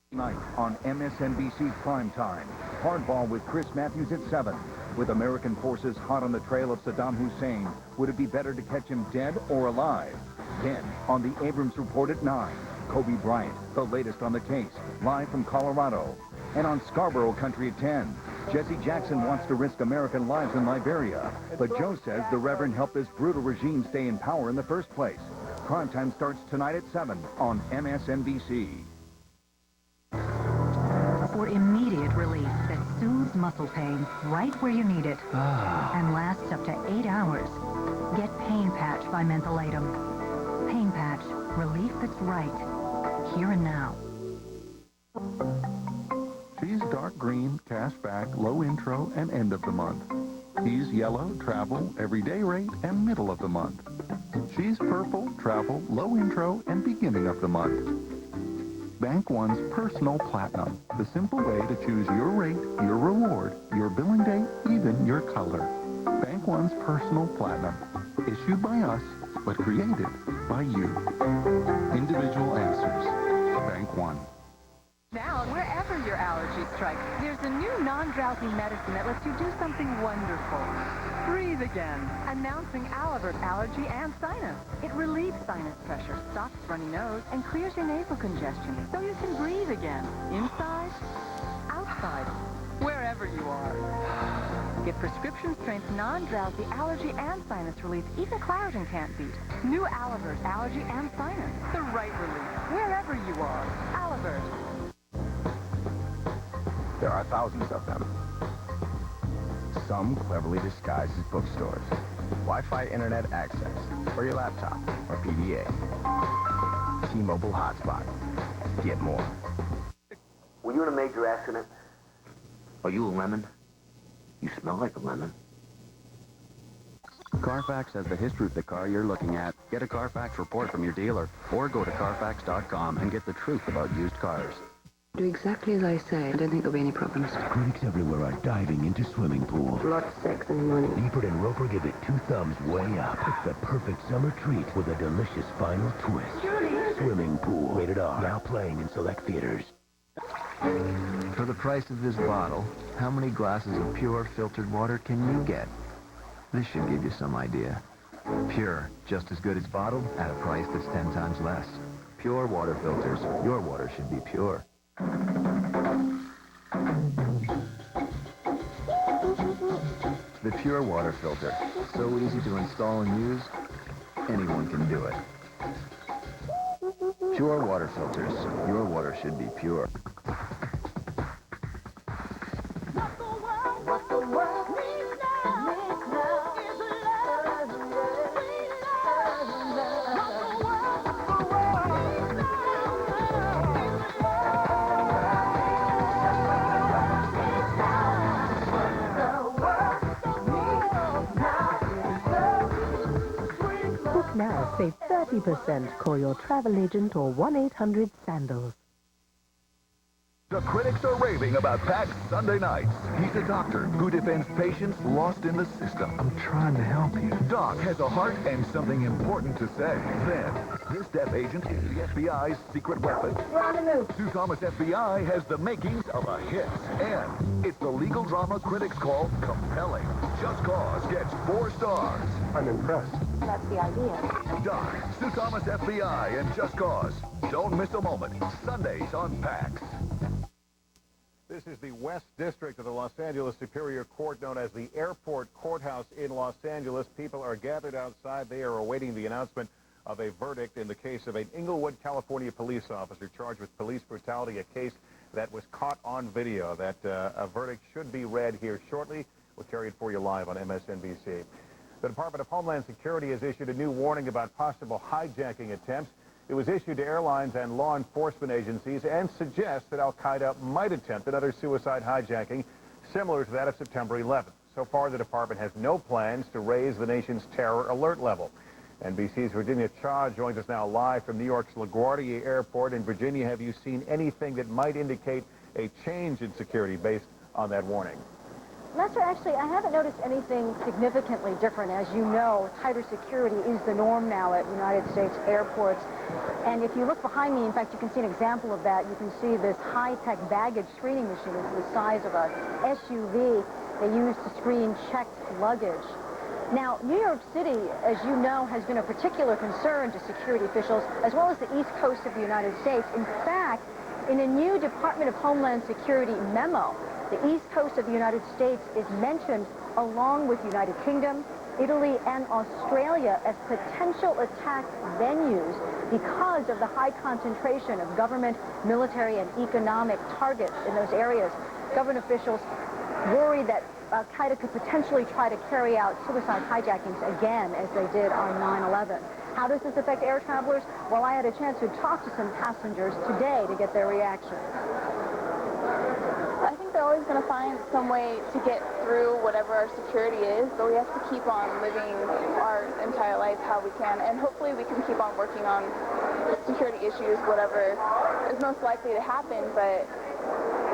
Tonight on MSNBC Primetime, Hardball with Chris Matthews at 7. With American forces hot on the trail of Saddam Hussein, would it be better to catch him dead or alive? Then, on the Abrams Report at 9, Kobe Bryant, the latest on the case, live from Colorado. And on Scarborough Country at 10, Jesse Jackson wants to risk American lives in Liberia, but Joe says the Reverend helped this brutal regime stay in power in the first place. Primetime starts tonight at 7 on MSNBC. For immediate relief that soothes muscle pain right where you need it and lasts up to 8 hours, get Pain Patch by Mentholatum. Pain Patch, relief that's right, here and now. She's dark green, cashback, low intro, and end of the month. He's yellow, travel, everyday rate, and middle of the month. She's purple, travel, low intro, and beginning of the month. Bank One's Personal Platinum, the simple way to choose your rate, your reward, your billing date, even your color. Bank One's Personal Platinum, issued by us, but created by you. Individual answers. Bank One. Now, wherever your allergy strikes, there's a new non-drowsy medicine that lets you do something wonderful. Breathe again. Announcing Alivert Allergy and Sinus. It relieves sinus pressure, stops runny nose, and clears your nasal congestion, so you can breathe again. Inside, outside, wherever you are. Get prescription-strength non-drowsy allergy and sinus relief even Claritin can't beat. New Alivert Allergy and Sinus. The right relief, wherever you are. Alivert. There are thousands of them. Some cleverly disguised as bookstores, Wi-Fi internet access for your laptop or PDA, T-Mobile hotspot. Get more. Were you in a major accident? Are you a lemon? You smell like a lemon. Carfax has the history of the car you're looking at. Get a Carfax report from your dealer or go to Carfax.com and get the truth about used cars. Do exactly as I say. I don't think there'll be any problems. Critics everywhere are diving into swimming pools. Lots of sex and money. Liebert and Roper give it 2 thumbs way up. It's the perfect summer treat with a delicious final twist. Julie! Swimming Pool. Rated R. Now playing in select theaters. For the price of this bottle, how many glasses of pure filtered water can you get? This should give you some idea. Pure, just as good as bottled, at a price that's 10 times less. Pure water filters. Your water should be pure. The Pure Water Filter. So easy to install and use, anyone can do it. Pure Water Filters. Your water should be pure. Now save 30%. Call your travel agent or 1-800-SANDALS. The critics are raving about PAX Sunday nights. He's a doctor who defends patients lost in the system. I'm trying to help you. Doc has a heart and something important to say. Then, this deaf agent is the FBI's secret weapon. We're on the move. Sue Thomas FBI has the makings of a hit. And it's the legal drama critics call compelling. Just Cause gets 4 stars. I'm impressed. That's the idea. Doc, Sue Thomas FBI, and Just Cause. Don't miss a moment. Sundays on PAX. This is the West District of the Los Angeles Superior Court, known as the Airport Courthouse in Los Angeles. People are gathered outside. They are awaiting the announcement of a verdict in the case of an Inglewood, California police officer charged with police brutality, a case that was caught on video. That a verdict should be read here shortly. We'll carry it for you live on MSNBC. The Department of Homeland Security has issued a new warning about possible hijacking attempts. It was issued to airlines and law enforcement agencies and suggests that al-Qaeda might attempt another suicide hijacking similar to that of September 11th. So far, the department has no plans to raise the nation's terror alert level. NBC's Virginia Cha joins us now live from New York's LaGuardia Airport. In Virginia, have you seen anything that might indicate a change in security based on that warning? Lester, actually, I haven't noticed anything significantly different. As you know, tighter security is the norm now at United States airports. And if you look behind me, in fact, you can see an example of that. You can see this high-tech baggage screening machine. It's the size of a SUV they use to screen checked luggage. Now, New York City, as you know, has been a particular concern to security officials, as well as the East Coast of the United States. In fact, in a new Department of Homeland Security memo, the East Coast of the United States is mentioned along with United Kingdom, Italy, and Australia as potential attack venues because of the high concentration of government, military, and economic targets in those areas. Government officials worry that al-Qaeda could potentially try to carry out suicide hijackings again, as they did on 9/11. How does this affect air travelers? Well, I had a chance to talk to some passengers today to get their reaction. I think they're always going to find some way to get through whatever our security is, but we have to keep on living our entire life how we can, and hopefully we can keep on working on security issues, whatever is most likely to happen. But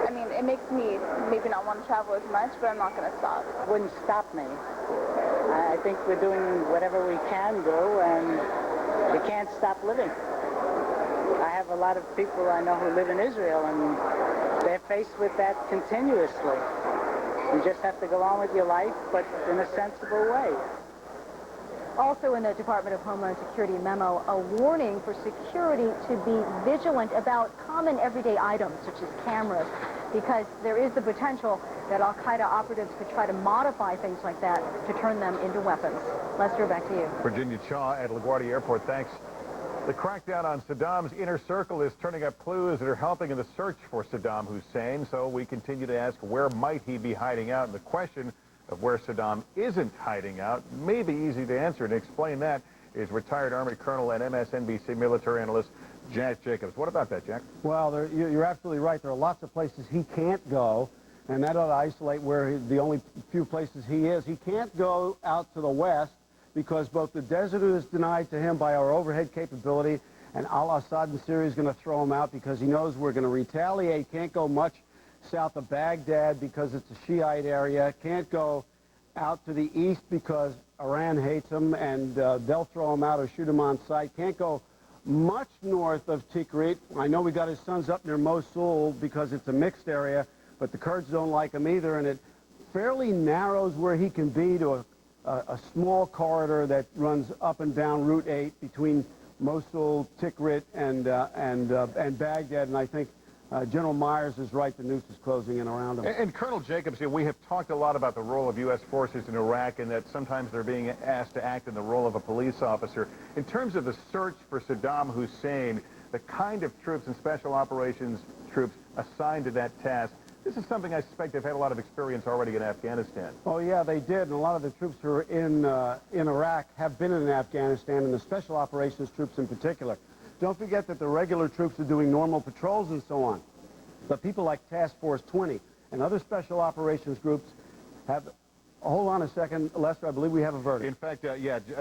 I mean, it makes me maybe not want to travel as much, but I'm not going to stop. It wouldn't stop me. I think we're doing whatever we can do, and we can't stop living. I have a lot of people I know who live in Israel, and they're faced with that continuously. You just have to go on with your life, but in a sensible way. Also in the Department of Homeland Security memo, a warning for security to be vigilant about common everyday items, such as cameras, because there is the potential that al-Qaeda operatives could try to modify things like that to turn them into weapons. Lester, back to you. Virginia Cha at LaGuardia Airport, thanks. The crackdown on Saddam's inner circle is turning up clues that are helping in the search for Saddam Hussein, so we continue to ask, where might he be hiding out? And the question of where Saddam isn't hiding out may be easy to answer, and explain that is retired Army Colonel and MSNBC military analyst Jack Jacobs. What about that, Jack? Well, you're absolutely right. There are lots of places he can't go, and that ought to isolate where the only few places he is. He can't go out to the west because both the desert is denied to him by our overhead capability, and al-Assad in Syria is going to throw him out because he knows we're going to retaliate. Can't go much south of Baghdad because it's a Shiite area. Can't go out to the east because Iran hates him, and they'll throw him out or shoot him on sight. Can't go much north of Tikrit. I know we got his sons up near Mosul because it's a mixed area, but the Kurds don't like him either, and it fairly narrows where he can be to a small corridor that runs up and down Route 8 between Mosul, Tikrit, and Baghdad, and I think General Myers is right. The noose is closing in around him. And Colonel Jacobs, we have talked a lot about the role of U.S. forces in Iraq and that sometimes they're being asked to act in the role of a police officer. In terms of the search for Saddam Hussein, the kind of troops and special operations troops assigned to that task, this is something I suspect they've had a lot of experience already in Afghanistan. Oh, yeah, they did. And a lot of the troops who are in Iraq have been in Afghanistan, and the special operations troops in particular. Don't forget that the regular troops are doing normal patrols and so on. But people like Task Force 20 and other special operations groups have... Hold on a second, Lester. I believe we have a verdict. In fact,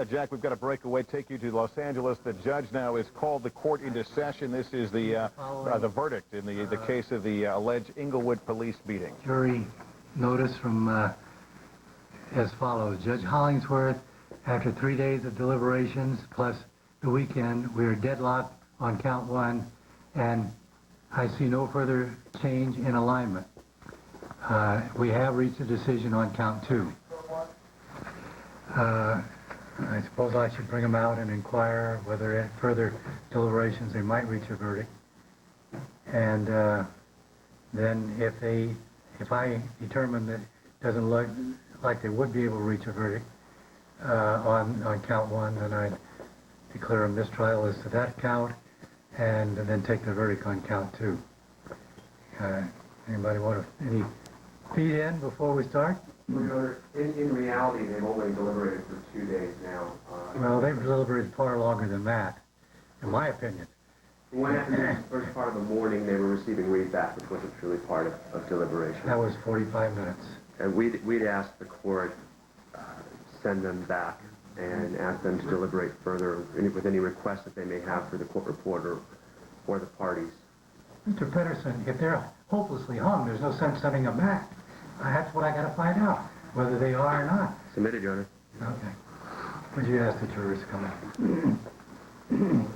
Jack, we've got to break away, take you to Los Angeles. The judge now has called the court into session. This is the verdict in the case of the alleged Inglewood police beating. Jury notice from as follows. Judge Hollingsworth, after 3 days of deliberations plus the weekend, we are deadlocked on count 1, and I see no further change in alignment. We have reached a decision on count 2. I suppose I should bring them out and inquire whether at further deliberations they might reach a verdict. And then if I determine that it doesn't look like they would be able to reach a verdict on count 1, then I'd declare a mistrial as to that count and then take the verdict on count 2. Anybody want any feed in before we start? In reality, they've only deliberated for 2 days now. Well, they've deliberated far longer than that, in my opinion. When after the first part of the morning, they were receiving readback, which wasn't truly part of deliberation. That was 45 minutes. And we'd asked the court send them back and ask them to deliberate further with any requests that they may have for the court reporter or the parties. Mr. Pedersen, if they're hopelessly hung, there's no sense sending them back. That's what I got to find out, whether they are or not. Submitted, Your Honor. Okay. Would you ask the jurors to come in?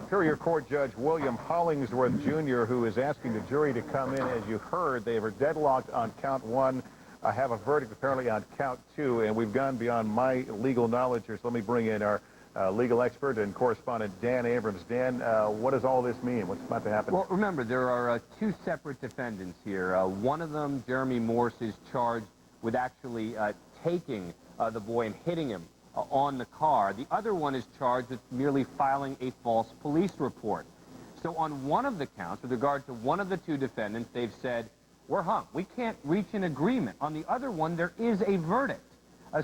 Superior Court Judge William Hollingsworth, Jr., who is asking the jury to come in. As you heard, they were deadlocked on count 1. I have a verdict apparently on count 2, and we've gone beyond my legal knowledge here, so let me bring in our legal expert and correspondent Dan Abrams. Dan, what does all this mean? What's about to happen? Well, remember, there are 2 separate defendants here. One of them, Jeremy Morse, is charged with actually taking the boy and hitting him on the car. The other one is charged with merely filing a false police report. So on one of the counts, with regard to one of the 2 defendants, they've said, we're hung. We can't reach an agreement. On the other one, there is a verdict.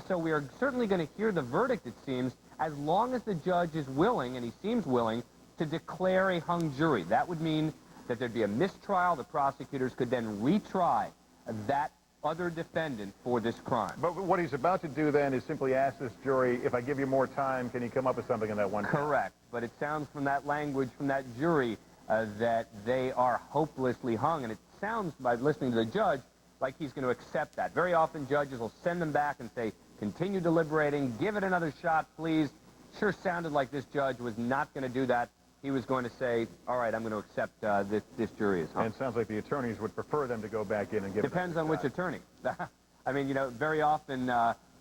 So we are certainly going to hear the verdict, it seems, as long as the judge is willing, and he seems willing, to declare a hung jury. That would mean that there'd be a mistrial. The prosecutors could then retry that other defendant for this crime. But what he's about to do then is simply ask this jury, if I give you more time, can you come up with something in that one? Correct. But it sounds from that language, from that jury, that they are hopelessly hung. And it sounds, by listening to the judge, like he's going to accept that. Very often judges will send them back and say, continue deliberating, give it another shot, please. Sure sounded like this judge was not going to do that. He was going to say, all right, I'm going to accept this jury is hung. And it sounds like the attorneys would prefer them to go back in and give Depends on which attorney. I mean, you know, very often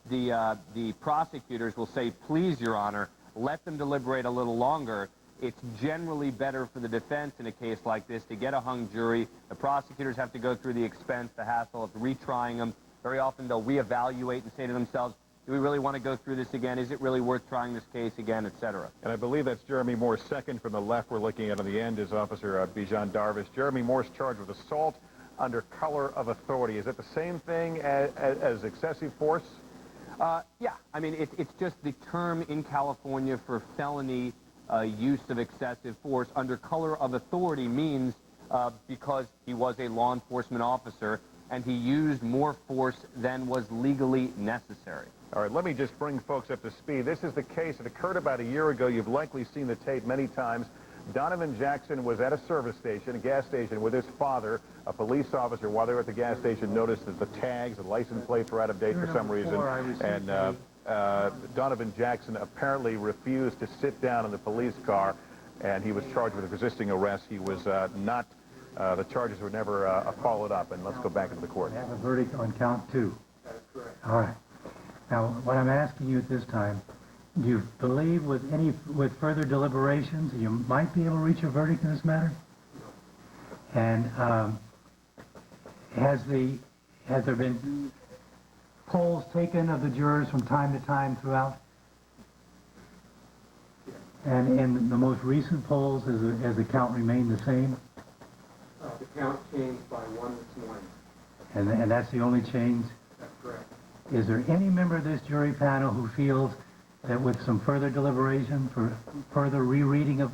the prosecutors will say, please, Your Honor, let them deliberate a little longer. It's generally better for the defense in a case like this to get a hung jury. The prosecutors have to go through the expense, the hassle of retrying them. Very often they'll reevaluate and say to themselves, do we really want to go through this again? Is it really worth trying this case again, etc.? And I believe that's Jeremy Morse. Second from the left we're looking at on the end is Officer Bijan Darvish. Jeremy Morse charged with assault under color of authority. Is that the same thing as excessive force? Yeah. I mean, it's just the term in California for felony use of excessive force. Under color of authority means because he was a law enforcement officer and he used more force than was legally necessary. All right, let me just bring folks up to speed. This is the case that occurred about a year ago. You've likely seen the tape many times. Donovan Jackson was at a service station, a gas station, with his father, a police officer. While they were at the gas station, noticed that the tags, the license plates were out of date for some reason. And Donovan Jackson apparently refused to sit down in the police car, and he was charged with resisting arrest. He was not, the charges were never followed up. And let's go back into the court. We have a verdict on count 2. That's correct. All right. Now, what I'm asking you at this time, do you believe with further deliberations you might be able to reach a verdict in this matter? And has there been polls taken of the jurors from time to time throughout? And in the most recent polls, has the count remained the same? The count changed by 1 this morning. And that's the only change? That's correct. Is there any member of this jury panel who feels that with some further deliberation, for further rereading of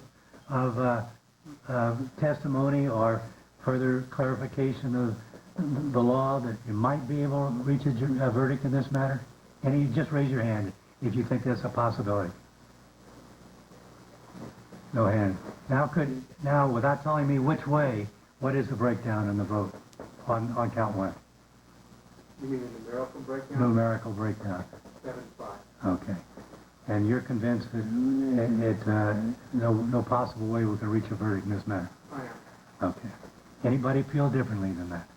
testimony or further clarification of the law, that you might be able to reach a verdict in this matter? Any, just raise your hand if you think that's a possibility. No hand. Now, without telling me which way, what is the breakdown in the vote on count 1? You mean the numerical breakdown? Numerical breakdown. 7-5. Okay. And you're convinced that no possible way we can reach a verdict in this matter? I am. Okay. Anybody feel differently than that?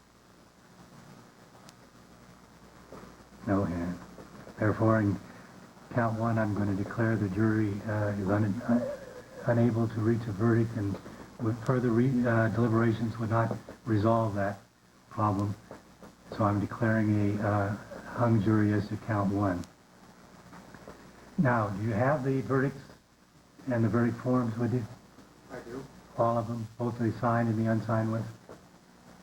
No hand. Therefore, in count 1, I'm going to declare the jury is unable to reach a verdict, and with further deliberations would not resolve that problem. So I'm declaring a hung jury as to count 1. Now, do you have the verdicts and the verdict forms with you? I do. All of them, both the signed and the unsigned ones?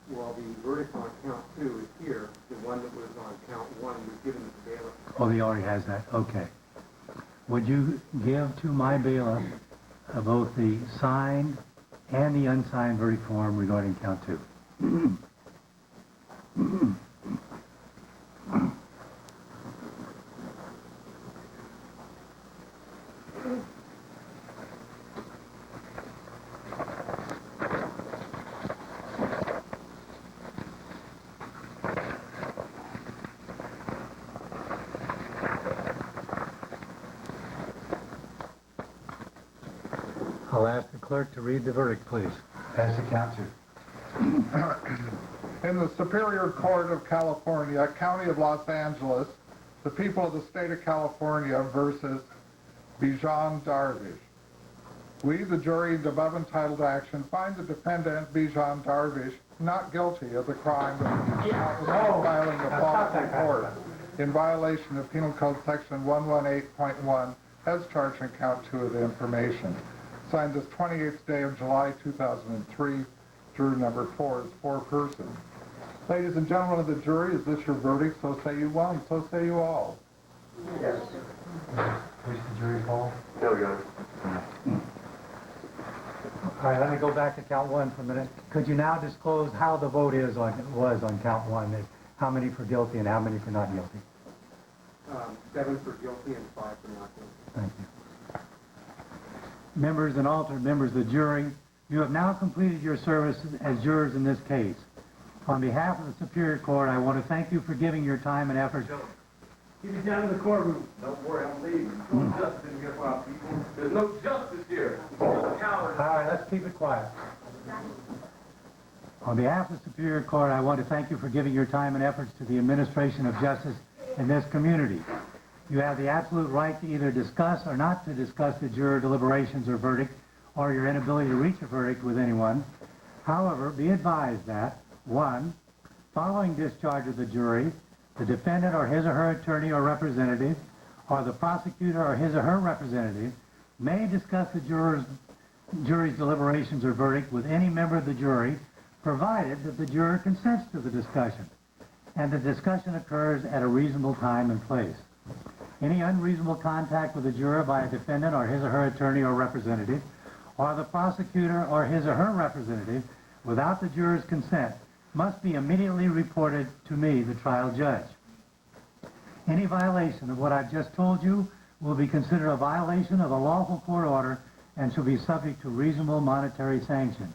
Well, the verdict on count 2 is here. The one that was on count 1 was given to the bailiff. Oh, he already has that. Okay. Would you give to my bailiff both the signed and the unsigned verdict form regarding count 2? I'll ask the clerk to read the verdict, please. As to count 2. In the Superior Court of California, County of Los Angeles, the people of the state of California versus Bijan Darvish. We, the jury in the above entitled action, find the defendant, Bijan Darvish, not guilty of the crime of filing a false report in violation of Penal Code Section 118.1 as charged in count 2 of the information. Signed this 28th day of July 2003, juror number 4 is 4 persons. Ladies and gentlemen of the jury, is this your verdict? So say you one, so say you all. Yes. Wish the jury poll? No, Your Honor. All right, let me go back to count 1 for a minute. Could you now disclose how the vote was on count 1? How many for guilty and how many for not guilty? 7 for guilty and 5 for not guilty. Thank you. Members and alternate members of the jury, you have now completed your service as jurors in this case. On behalf of the Superior Court, I want to thank you for giving your time and effort. Keep it down in the courtroom. Don't worry, I'm leaving. No justice in here for our people. There's no justice here. All right, let's keep it quiet. On behalf of the Superior Court, I want to thank you for giving your time and efforts to the administration of justice in this community. You have the absolute right to either discuss or not to discuss the juror deliberations or verdict, or your inability to reach a verdict with anyone. However, be advised that, 1, following discharge of the jury, the defendant or his or her attorney or representative, or the prosecutor or his or her representative, may discuss the jury's deliberations or verdict with any member of the jury, provided that the juror consents to the discussion, and the discussion occurs at a reasonable time and place. Any unreasonable contact with the juror by a defendant or his or her attorney or representative, or the prosecutor or his or her representative, without the juror's consent, must be immediately reported to me, the trial judge. Any violation of what I've just told you will be considered a violation of a lawful court order and shall be subject to reasonable monetary sanctions.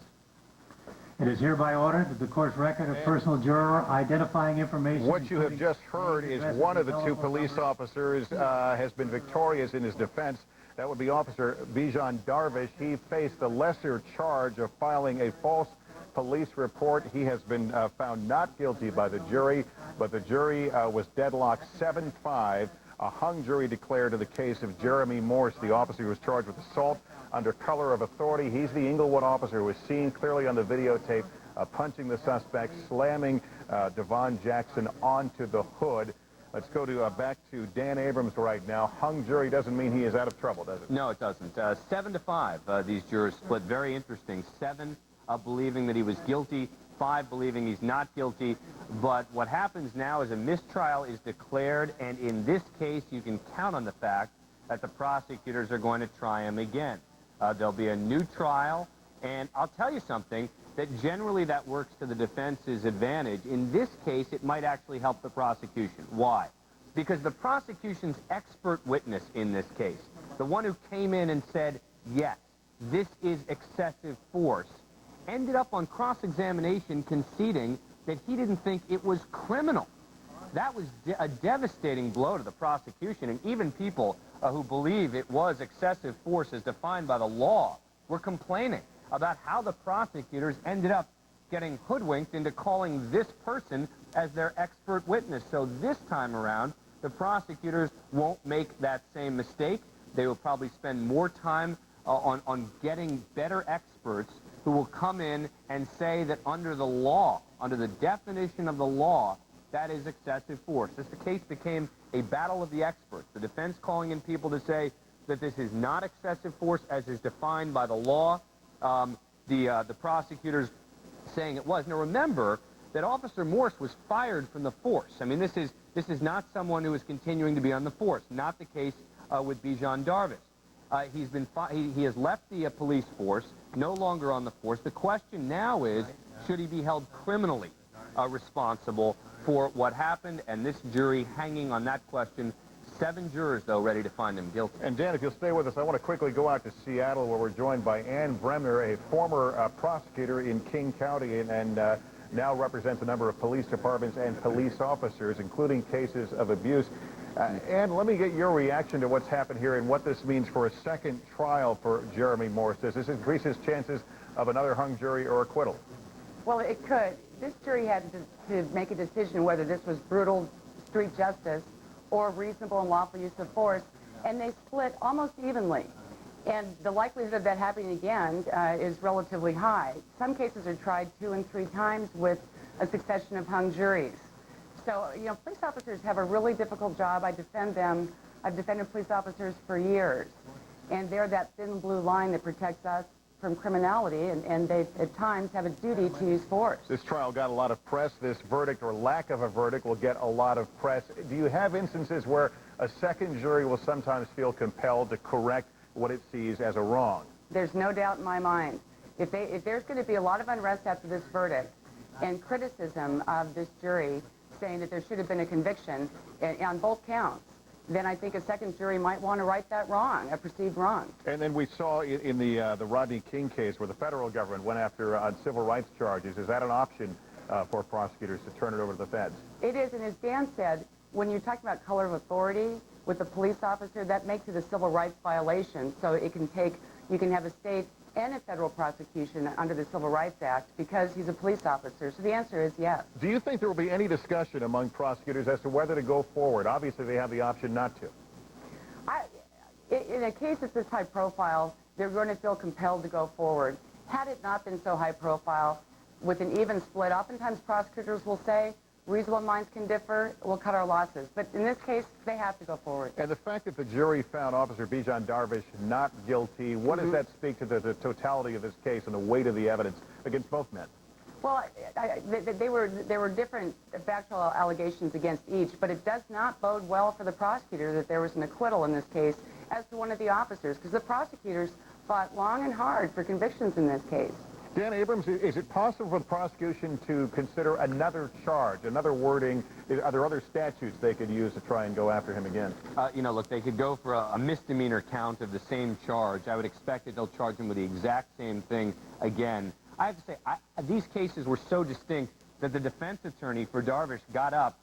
It is hereby ordered that the court's record of personal juror identifying information... What you have just heard is one of the two police officers has been victorious in his defense. That would be Officer Bijan Darvish. He faced the lesser charge of filing a false police report. He has been found not guilty by the jury, but the jury was deadlocked 7-5. A hung jury declared in the case of Jeremy Morse, the officer who was charged with assault under color of authority. He's the Inglewood officer who was seen clearly on the videotape punching the suspect, slamming Devon Jackson onto the hood. Let's go to back to Dan Abrams right now. Hung jury doesn't mean he is out of trouble, does it? No, it doesn't. 7-5, these jurors split. Very interesting. 7 believing that he was guilty, 5 believing he's not guilty. But what happens now is a mistrial is declared, and in this case, you can count on the fact that the prosecutors are going to try him again. There'll be a new trial, and I'll tell you something, that generally that works to the defense's advantage. In this case, it might actually help the prosecution. Why? Because the prosecution's expert witness in this case, the one who came in and said, yes, this is excessive force, ended up on cross-examination conceding that he didn't think it was criminal. That was a devastating blow to the prosecution, and even people who believe it was excessive force as defined by the law were complaining about how the prosecutors ended up getting hoodwinked into calling this person as their expert witness. So this time around, the prosecutors won't make that same mistake. They will probably spend more time on getting better experts who will come in and say that under the law, under the definition of the law, that is excessive force. This case became a battle of the experts. The defense calling in people to say that this is not excessive force as is defined by the law. The prosecutors saying it was. Now remember that Officer Morse was fired from the force. I mean, this is not someone who is continuing to be on the force. Not the case with Bijan Darvish. He has left the police force, no longer on the force. The question now is, should he be held criminally responsible for what happened? And this jury hanging on that question. 7 jurors, though, ready to find him guilty. And, Dan, if you'll stay with us, I want to quickly go out to Seattle, where we're joined by Ann Bremner, a former prosecutor in King County and now represents a number of police departments and police officers, including cases of abuse. Ann, let me get your reaction to what's happened here and what this means for a second trial for Jeremy Morse. Does this increase his chances of another hung jury or acquittal? Well, it could. This jury had to make a decision whether this was brutal street justice or reasonable and lawful use of force, and they split almost evenly. And the likelihood of that happening again is relatively high. Some cases are tried 2 and 3 times with a succession of hung juries. So, you know, police officers have a really difficult job. I defend them. I've defended police officers for years. And they're that thin blue line that protects us from criminality, and they, at times, have a duty to use force. This trial got a lot of press. This verdict, or lack of a verdict, will get a lot of press. Do you have instances where a second jury will sometimes feel compelled to correct what it sees as a wrong? There's no doubt in my mind. If there's going to be a lot of unrest after this verdict and criticism of this jury saying that there should have been a conviction on both counts, then I think a second jury might want to right that wrong, a perceived wrong. And then we saw in the Rodney King case where the federal government went after on civil rights charges. Is that an option for prosecutors to turn it over to the feds? It is, and as Dan said, when you're talking about color of authority with a police officer, that makes it a civil rights violation. So it can take, you can have a state and a federal prosecution under the Civil Rights Act because he's a police officer. So the answer is yes. Do you think there will be any discussion among prosecutors as to whether to go forward? Obviously, they have the option not to. In a case that's this high profile, they're going to feel compelled to go forward. Had it not been so high profile, with an even split, oftentimes prosecutors will say, reasonable minds can differ, we'll cut our losses. But in this case, they have to go forward. And the fact that the jury found Officer Bijan Darvish not guilty, what does that speak to the totality of this case and the weight of the evidence against both men? Well, there were different factual allegations against each, but it does not bode well for the prosecutor that there was an acquittal in this case as to one of the officers, because the prosecutors fought long and hard for convictions in this case. Dan Abrams, is it possible for the prosecution to consider another charge, another wording? Are there other statutes they could use to try and go after him again? You know, look, they could go for a misdemeanor count of the same charge. I would expect that they'll charge him with the exact same thing again. I have to say, these cases were so distinct that the defense attorney for Darvish got up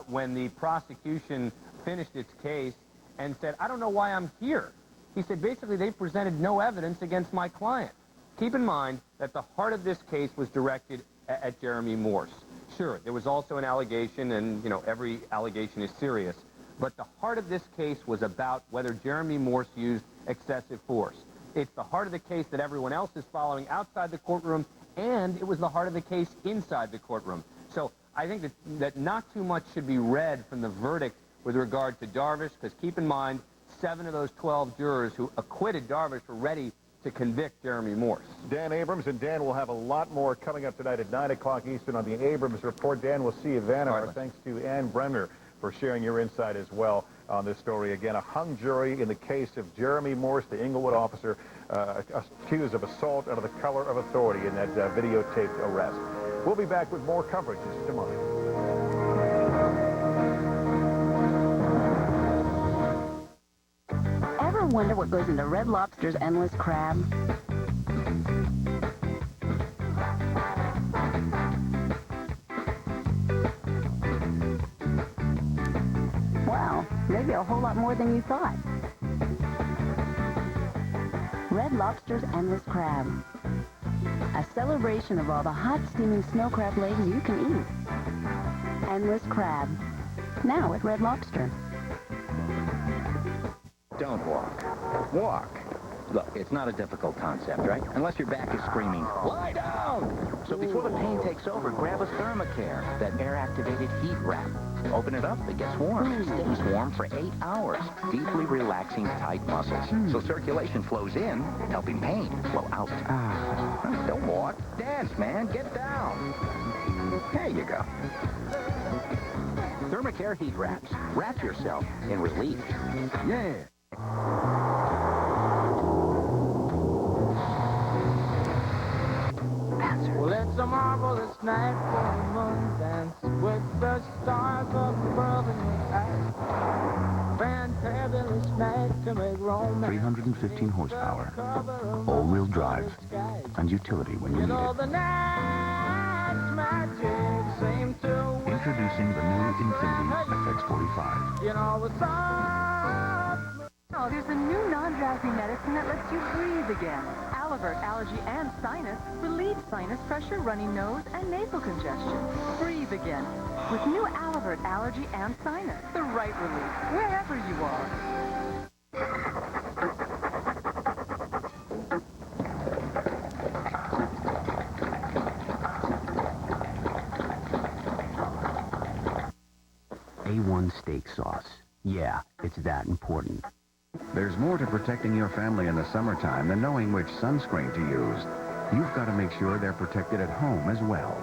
when the prosecution finished its case and said, I don't know why I'm here. He said, basically, they presented no evidence against my client. Keep in mind that the heart of this case was directed at Jeremy Morse. Sure, there was also an allegation, and, you know, every allegation is serious, but the heart of this case was about whether Jeremy Morse used excessive force. It's the heart of the case that everyone else is following outside the courtroom, and it was the heart of the case inside the courtroom. So I think that not too much should be read from the verdict with regard to Darvish, because keep in mind, 7 of those 12 jurors who acquitted Darvish were ready to convict Jeremy Morse. Dan Abrams, and Dan will have a lot more coming up tonight at 9 o'clock Eastern on the Abrams Report. Dan, we'll see you then. Our thanks to Ann Bremner for sharing your insight as well on this story. Again, a hung jury in the case of Jeremy Morse, the Inglewood officer accused of assault under the color of authority in that videotaped arrest. We'll be back with more coverage in just a moment. Ever wonder what goes into Red Lobster's endless crab? Well, maybe a whole lot more than you thought. Red Lobster's Endless Crab. A celebration of all the hot, steaming snow crab legs you can eat. Endless Crab. Now at Red Lobster. Don't walk. Walk. Look, it's not a difficult concept, right? Unless your back is screaming, lie down! So before the pain takes over, grab a Thermacare, that air-activated heat wrap. Open it up, it gets warm. Stays warm for 8 hours, deeply relaxing tight muscles. So circulation flows in, helping pain flow out. Don't walk. Dance, man. Get down. There you go. Thermacare heat wraps. Wrap yourself in relief. Yeah. Well, it's a marvelous night for a moon dance with the stars up above in the eye. Fantabulous night to make romance. 315 horsepower, all-wheel drive, and utility when you need know it. the night's magic seemed to Introducing the new Infiniti FX45. you know the sun. Oh, there's a new non-drowsy medicine that lets you breathe again. Alivert Allergy and Sinus relieves sinus pressure, runny nose, and nasal congestion. Breathe again with new Alivert Allergy and Sinus. The right relief, wherever you are. A1 steak sauce. Yeah, it's that important. There's more to protecting your family in the summertime than knowing which sunscreen to use. You've got to make sure they're protected at home as well.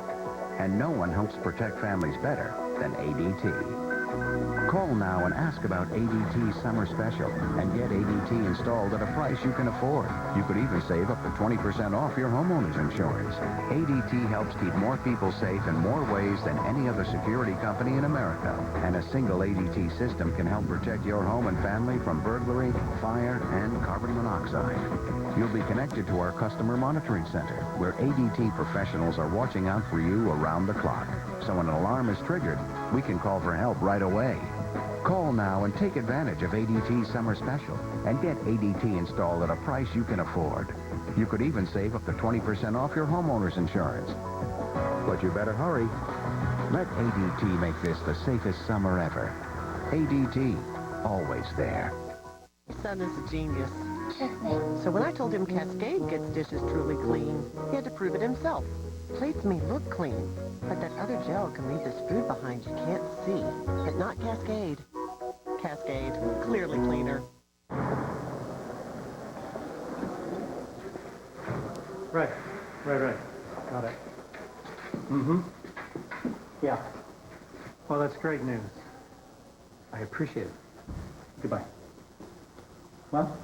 And no one helps protect families better than ADT. Call now and ask about ADT Summer Special and get ADT installed at a price you can afford. You could even save up to 20% off your homeowner's insurance. ADT helps keep more people safe in more ways than any other security company in America. And a single ADT system can help protect your home and family from burglary, fire, and carbon monoxide. You'll be connected to our customer monitoring center, where ADT professionals are watching out for you around the clock. So when an alarm is triggered, we can call for help right away. Call now and take advantage of ADT Summer Special and get ADT installed at a price you can afford. You could even save up to 20% off your homeowner's insurance. But you better hurry. Let ADT make this the safest summer ever. ADT, always there. My son is a genius. So when I told him Cascade gets dishes truly clean, he had to prove it himself. Plates may look clean, but that other gel can leave this food behind you can't see. But not Cascade. Cascade, clearly cleaner. Right. Got it. Mm-hmm. Yeah. Well, that's great news. I appreciate it. Goodbye. Well,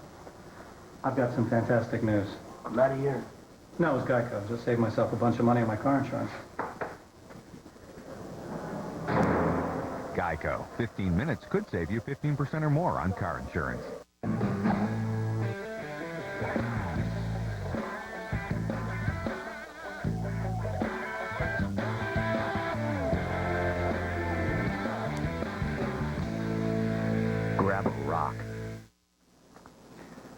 I've got some fantastic news. I'm glad to hear it. No, it was Geico. Just saved myself a bunch of money on my car insurance. Geico. 15 minutes could save you 15% or more on car insurance.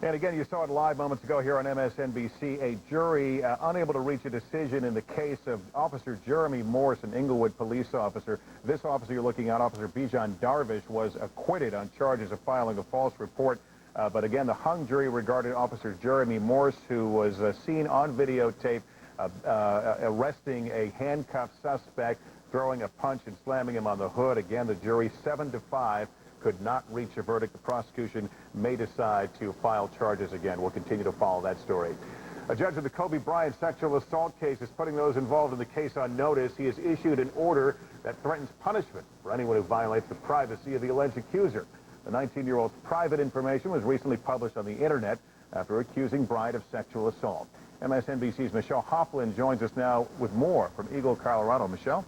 And again, you saw it live moments ago here on MSNBC. A jury unable to reach a decision in the case of Officer Jeremy Morse, an Inglewood police officer. This officer you're looking at, Officer Bijan Darvish, was acquitted on charges of filing a false report. But again, the hung jury regarded Officer Jeremy Morse, who was seen on videotape arresting a handcuffed suspect, throwing a punch and slamming him on the hood. Again, the jury 7-5 could not reach a verdict. The prosecution may decide to file charges again. We'll continue to follow that story. A judge of the Kobe Bryant sexual assault case is putting those involved in the case on notice. He has issued an order that threatens punishment for anyone who violates the privacy of the alleged accuser. The 19-year-old's private information was recently published on the internet after accusing Bryant of sexual assault. MSNBC's Michelle Hofflin joins us now with more from Eagle, Colorado. Michelle?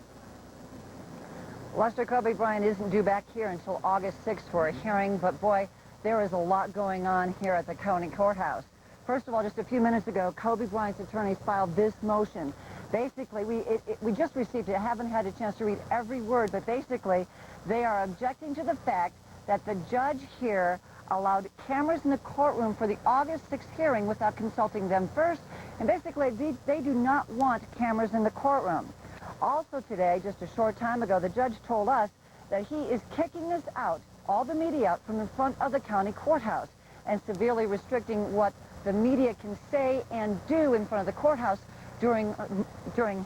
Lester, Kobe Bryant isn't due back here until August 6th for a hearing, but boy, there is a lot going on here at the county courthouse. First of all, just a few minutes ago, Kobe Bryant's attorneys filed this motion. Basically, we just received it. I haven't had a chance to read every word, but basically, they are objecting to the fact that the judge here allowed cameras in the courtroom for the August 6th hearing without consulting them first, and basically, they do not want cameras in the courtroom. Also today, just a short time ago, the judge told us that he is kicking us out, all the media out, from the front of the county courthouse and severely restricting what the media can say and do in front of the courthouse during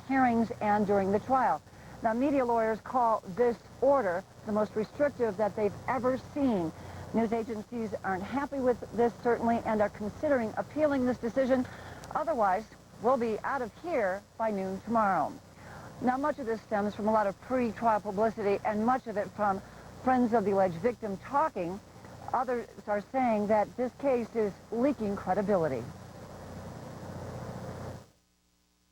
hearings and during the trial. Now, media lawyers call this order the most restrictive that they've ever seen. News agencies aren't happy with this, certainly, and are considering appealing this decision. Otherwise, we'll be out of here by noon tomorrow. Now, much of this stems from a lot of pre-trial publicity, and much of it from friends of the alleged victim talking. Others are saying that this case is leaking credibility.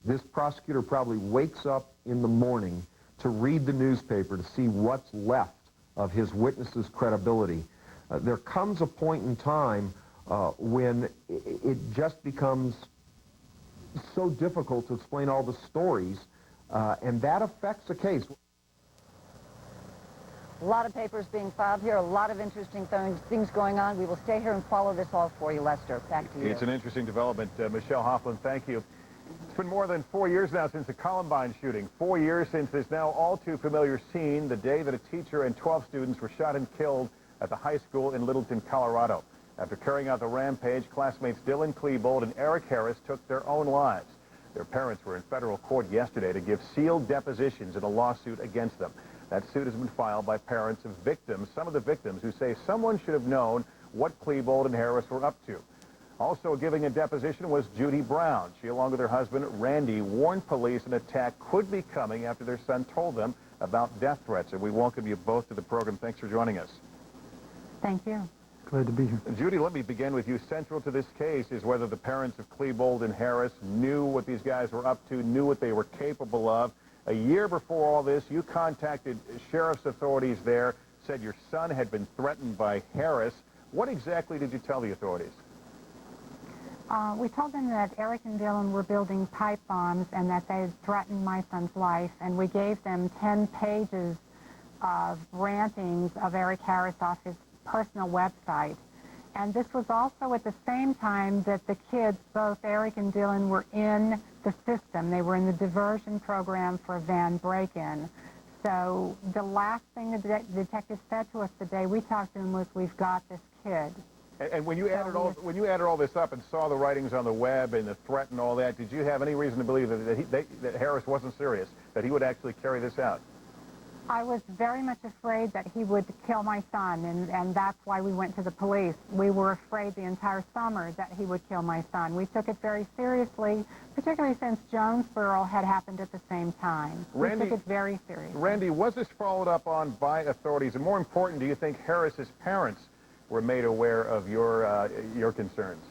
This prosecutor probably wakes up in the morning to read the newspaper to see what's left of his witness's credibility. There comes a point in time when it just becomes so difficult to explain all the stories, and that affects the case. A lot of papers being filed here, a lot of interesting things going on. We will stay here and follow this all for you, Lester. Back to you. It's an interesting development. Michelle Hofflin, thank you. It's been more than 4 years now since the Columbine shooting. 4 years since this now all too familiar scene, the day that a teacher and 12 students were shot and killed at the high school in Littleton, Colorado. After carrying out the rampage, classmates Dylan Klebold and Eric Harris took their own lives. Their parents were in federal court yesterday to give sealed depositions in a lawsuit against them. That suit has been filed by parents of victims, some of the victims who say someone should have known what Klebold and Harris were up to. Also giving a deposition was Judy Brown. She, along with her husband, Randy, warned police an attack could be coming after their son told them about death threats. And we welcome you both to the program. Thanks for joining us. Thank you. Glad to be here. Judy, let me begin with you. Central to this case is whether the parents of Klebold and Harris knew what these guys were up to, knew what they were capable of. A year before all this, you contacted sheriff's authorities there, said your son had been threatened by Harris. What exactly did you tell the authorities? We told them that Eric and Dylan were building pipe bombs and that they had threatened my son's life, and we gave them 10 pages of rantings of Eric Harris off his personal website. And this was also at the same time that the kids, both Eric and Dylan, were in the system. They were in the diversion program for a van break-in. So the last thing the detective said to us the day we talked to him was, "We've got this kid." And when you added all this up and saw the writings on the web and the threat and all that, did you have any reason to believe that Harris wasn't serious, that he would actually carry this out? I was very much afraid that he would kill my son, and that's why we went to the police. We were afraid the entire summer that he would kill my son. We took it very seriously, particularly since Jonesboro had happened at the same time. Randy, we took it very seriously. Randy, was this followed up on by authorities? And more important, do you think Harris's parents were made aware of your concerns?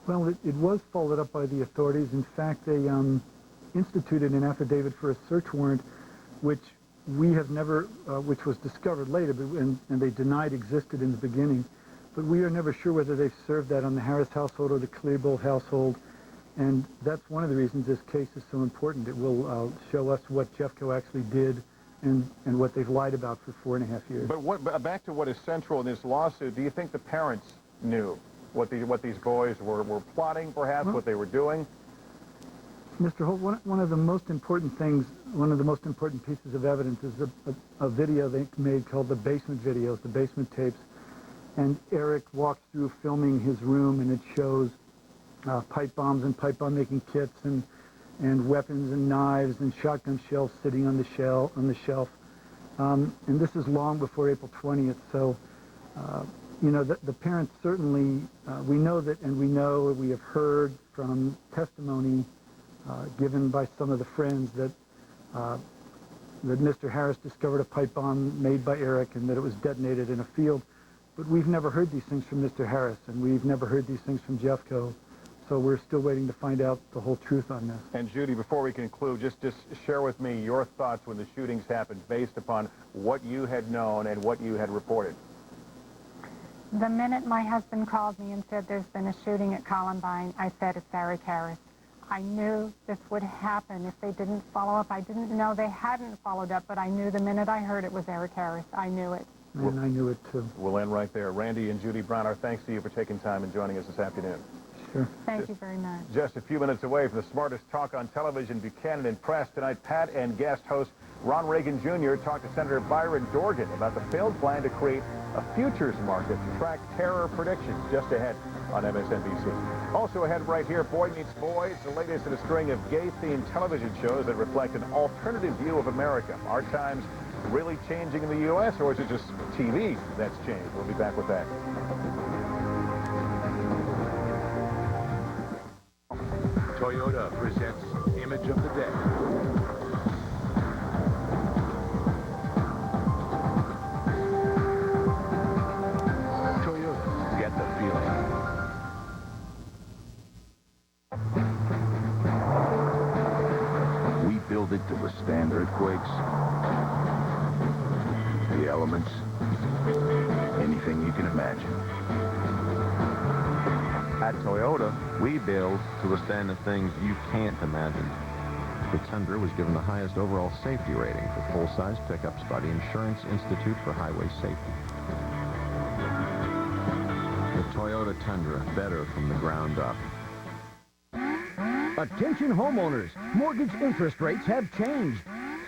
Well, it was followed up by the authorities. In fact, they instituted an affidavit for a search warrant, which we have never, which was discovered later, and they denied existed in the beginning. But we are never sure whether they've served that on the Harris household or the Klebold household. And that's one of the reasons this case is so important. It will show us what Jeffco actually did and what they've lied about for 4.5 years. But back to what is central in this lawsuit, do you think the parents knew what these boys were plotting, perhaps, what they were doing? Mr. Holt, one of the most important things, one of the most important pieces of evidence is a video they made called the basement videos, the basement tapes. And Eric walks through filming his room, and it shows pipe bombs and pipe bomb making kits and weapons and knives and shotgun shells sitting on the shelf. And this is long before April 20th. So, you know, the parents certainly, we know that, and we have heard from testimony given by some of the friends that Mr. Harris discovered a pipe bomb made by Eric and that it was detonated in a field. But we've never heard these things from Mr. Harris, and we've never heard these things from Jeffco. So we're still waiting to find out the whole truth on this. And Judy, before we conclude, just share with me your thoughts when the shootings happened based upon what you had known and what you had reported. The minute my husband called me and said there's been a shooting at Columbine, I said it's Eric Harris. I knew this would happen if they didn't follow up. I didn't know they hadn't followed up, but I knew the minute I heard it was Eric Harris. I knew it. And I knew it, too. We'll end right there. Randy and Judy Brown, our thanks to you for taking time and joining us this afternoon. Sure. Thank you very much. Just a few minutes away from the smartest talk on television, Buchanan and Press. Tonight, Pat and guest host Ron Reagan Jr. talked to Senator Byron Dorgan about the failed plan to create a futures market to track terror predictions. Just ahead on MSNBC. Also ahead right here, Boy Meets Boy. It's the latest in a string of gay-themed television shows that reflect an alternative view of America. Our times really changing in the U.S., or is it just TV that's changed? We'll be back with that. Toyota presents Image of the Day. Toyota, get the feeling. We build it to withstand earthquakes, the elements, anything you can imagine. At Toyota, we build to withstand the things you can't imagine. The Tundra was given the highest overall safety rating for full-size pickups by the Insurance Institute for Highway Safety. The Toyota Tundra, better from the ground up. Attention homeowners, mortgage interest rates have changed.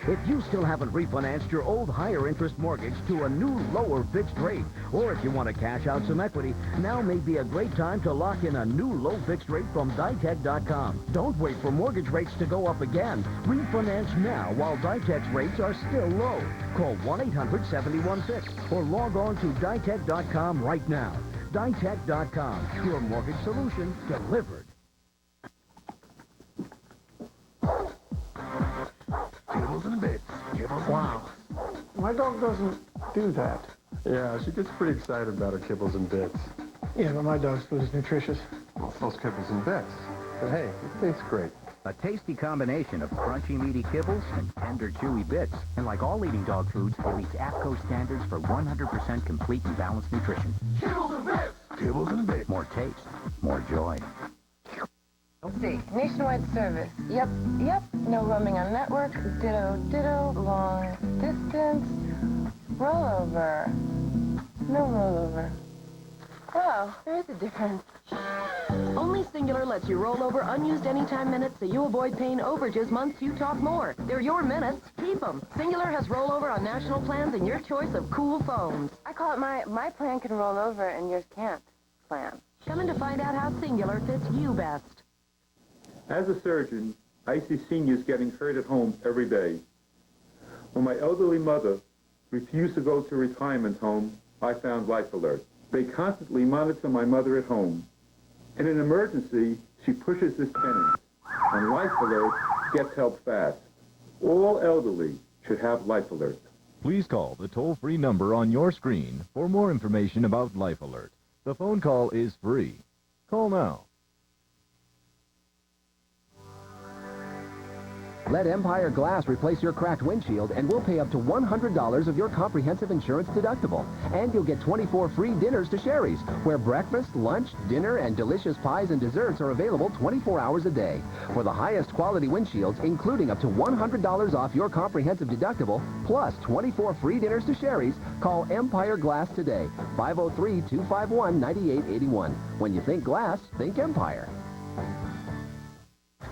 If you still haven't refinanced your old higher interest mortgage to a new lower fixed rate, or if you want to cash out some equity, now may be a great time to lock in a new low fixed rate from Ditech.com. Don't wait for mortgage rates to go up again. Refinance now while Ditech's rates are still low. Call 1-800-71-FIXED or log on to Ditech.com right now. Ditech.com, your mortgage solution delivered. Kibbles and bits. Kibbles Wow. My dog doesn't do that. Yeah, she gets pretty excited about her kibbles and bits. Yeah, but my dog's food is nutritious. Well, so's kibbles and bits. But hey, it tastes great. A tasty combination of crunchy, meaty kibbles and tender, chewy bits. And like all leading dog foods, it meets APCO standards for 100% complete and balanced nutrition. Kibbles and bits. Kibbles and bits. More taste, more joy. Let's see. Nationwide service. Yep. No roaming on network. Ditto. Long distance. Rollover. No rollover. Oh, there is a difference. Only Singular lets you roll over unused anytime minutes so you avoid paying overages months you talk more. They're your minutes. Keep them. Singular has rollover on national plans and your choice of cool phones. I call it my plan can roll over and yours can't plan. Come in to find out how Singular fits you best. As a surgeon, I see seniors getting hurt at home every day. When my elderly mother refused to go to a retirement home, I found Life Alert. They constantly monitor my mother at home. In an emergency, she pushes this pin, and Life Alert gets help fast. All elderly should have Life Alert. Please call the toll-free number on your screen for more information about Life Alert. The phone call is free. Call now. Let Empire Glass replace your cracked windshield, and we'll pay up to $100 of your comprehensive insurance deductible. And you'll get 24 free dinners to Sherry's, where breakfast, lunch, dinner, and delicious pies and desserts are available 24 hours a day. For the highest quality windshields, including up to $100 off your comprehensive deductible, plus 24 free dinners to Sherry's, call Empire Glass today, 503-251-9881. When you think glass, think Empire.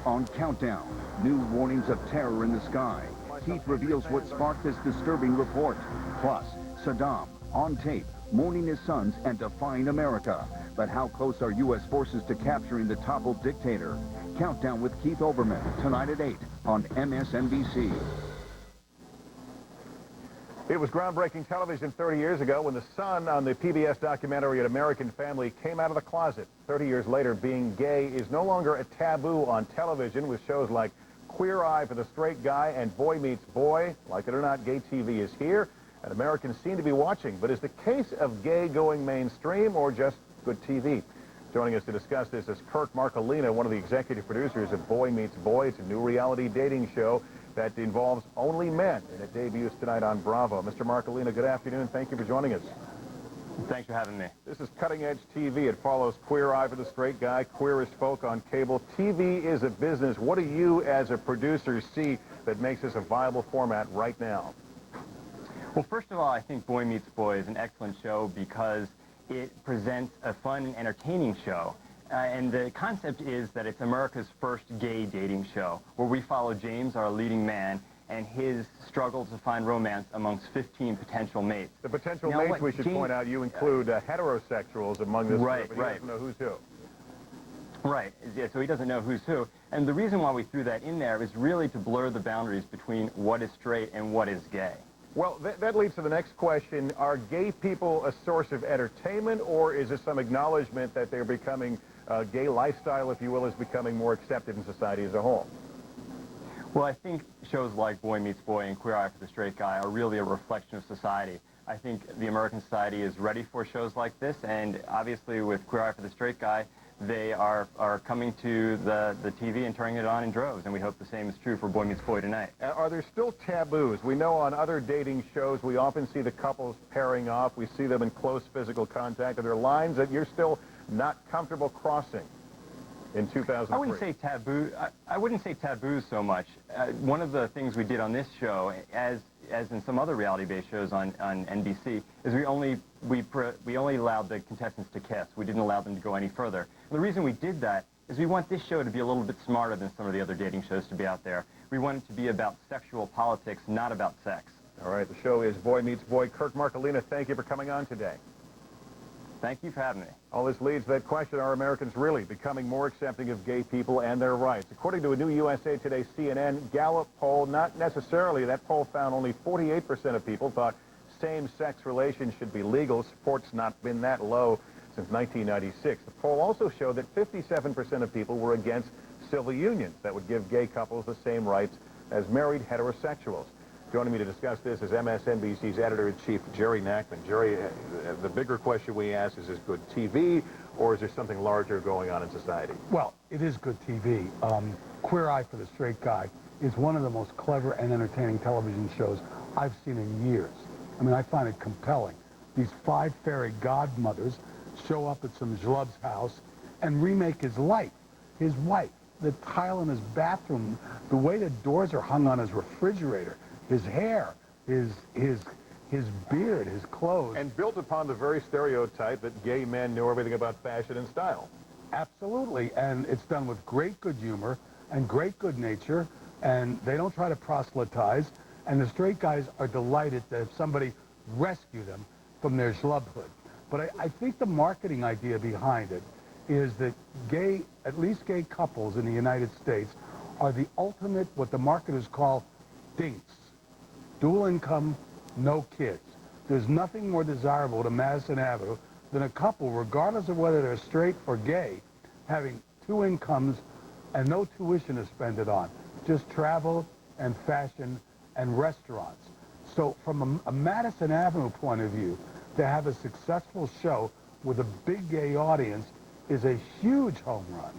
On Countdown, new warnings of terror in the sky. Keith reveals what sparked this disturbing report. Plus, Saddam, on tape, mourning his sons and defying America. But how close are U.S. forces to capturing the toppled dictator? Countdown with Keith Olbermann, tonight at 8 on MSNBC. It was groundbreaking television 30 years ago when the son on the PBS documentary An American Family came out of the closet. 30 years later, being gay is no longer a taboo on television, with shows like Queer Eye for the Straight Guy and Boy Meets Boy. Like it or not, gay TV is here, and Americans seem to be watching. But is the case of gay going mainstream or just good TV? Joining us to discuss this is Kirk Marcolina, one of the executive producers of Boy Meets Boy. It's a new reality dating show that involves only men, and it debuts tonight on Bravo. Mr. Marcolina, good afternoon. Thank you for joining us. Thanks for having me. This is Cutting Edge TV. It follows Queer Eye for the Straight Guy, Queerest Folk on cable. TV is a business. What do you, as a producer, see that makes this a viable format right now? Well, first of all, I think Boy Meets Boy is an excellent show because it presents a fun and entertaining show. And the concept is that it's America's first gay dating show, where we follow James, our leading man, and his struggle to find romance amongst 15 potential mates. The potential mates, we should point out, you include heterosexuals among this right, group, but he doesn't know who's who. Right, yeah, so he doesn't know who's who. And the reason why we threw that in there is really to blur the boundaries between what is straight and what is gay. Well, that leads to the next question. Are gay people a source of entertainment, or is it some acknowledgement that they're becoming, gay lifestyle, if you will, is becoming more accepted in society as a whole? Well, I think shows like Boy Meets Boy and Queer Eye for the Straight Guy are really a reflection of society. I think the American society is ready for shows like this, and obviously with Queer Eye for the Straight Guy, they are coming to the TV and turning it on in droves, and we hope the same is true for Boy Meets Boy tonight. Are there still taboos? We know on other dating shows we often see the couples pairing off. We see them in close physical contact. Are there lines that you're still not comfortable crossing in 2003? I wouldn't say taboo. I wouldn't say taboo so much. One of the things we did on this show, as in some other reality-based shows on NBC, is we only allowed the contestants to kiss. We didn't allow them to go any further. And the reason we did that is we want this show to be a little bit smarter than some of the other dating shows to be out there. We want it to be about sexual politics, not about sex. All right, the show is Boy Meets Boy. Kirk Marcolina, thank you for coming on today. Thank you for having me. All this leads to that question, are Americans really becoming more accepting of gay people and their rights? According to a new USA Today CNN Gallup poll, not necessarily. That poll found only 48% of people thought same-sex relations should be legal. Support's not been that low since 1996. The poll also showed that 57% of people were against civil unions that would give gay couples the same rights as married heterosexuals. Joining me to discuss this is MSNBC's editor-in-chief, Jerry Nachman. Jerry, the bigger question we ask is good TV, or is there something larger going on in society? Well, it is good TV. Queer Eye for the Straight Guy is one of the most clever and entertaining television shows I've seen in years. I mean, I find it compelling. These 5 fairy godmothers show up at some schlub's house and remake his life, his wife, the tile in his bathroom, the way the doors are hung on his refrigerator, his hair, his beard, his clothes. And built upon the very stereotype that gay men know everything about fashion and style. Absolutely, and it's done with great good humor and great good nature, and they don't try to proselytize, and the straight guys are delighted to have somebody rescue them from their schlubhood. But I think the marketing idea behind it is that at least gay couples in the United States are the ultimate, what the marketers call, dinks. Dual income, no kids. There's nothing more desirable to Madison Avenue than a couple, regardless of whether they're straight or gay, having 2 incomes and no tuition to spend it on. Just travel and fashion and restaurants. So from a Madison Avenue point of view, to have a successful show with a big gay audience is a huge home run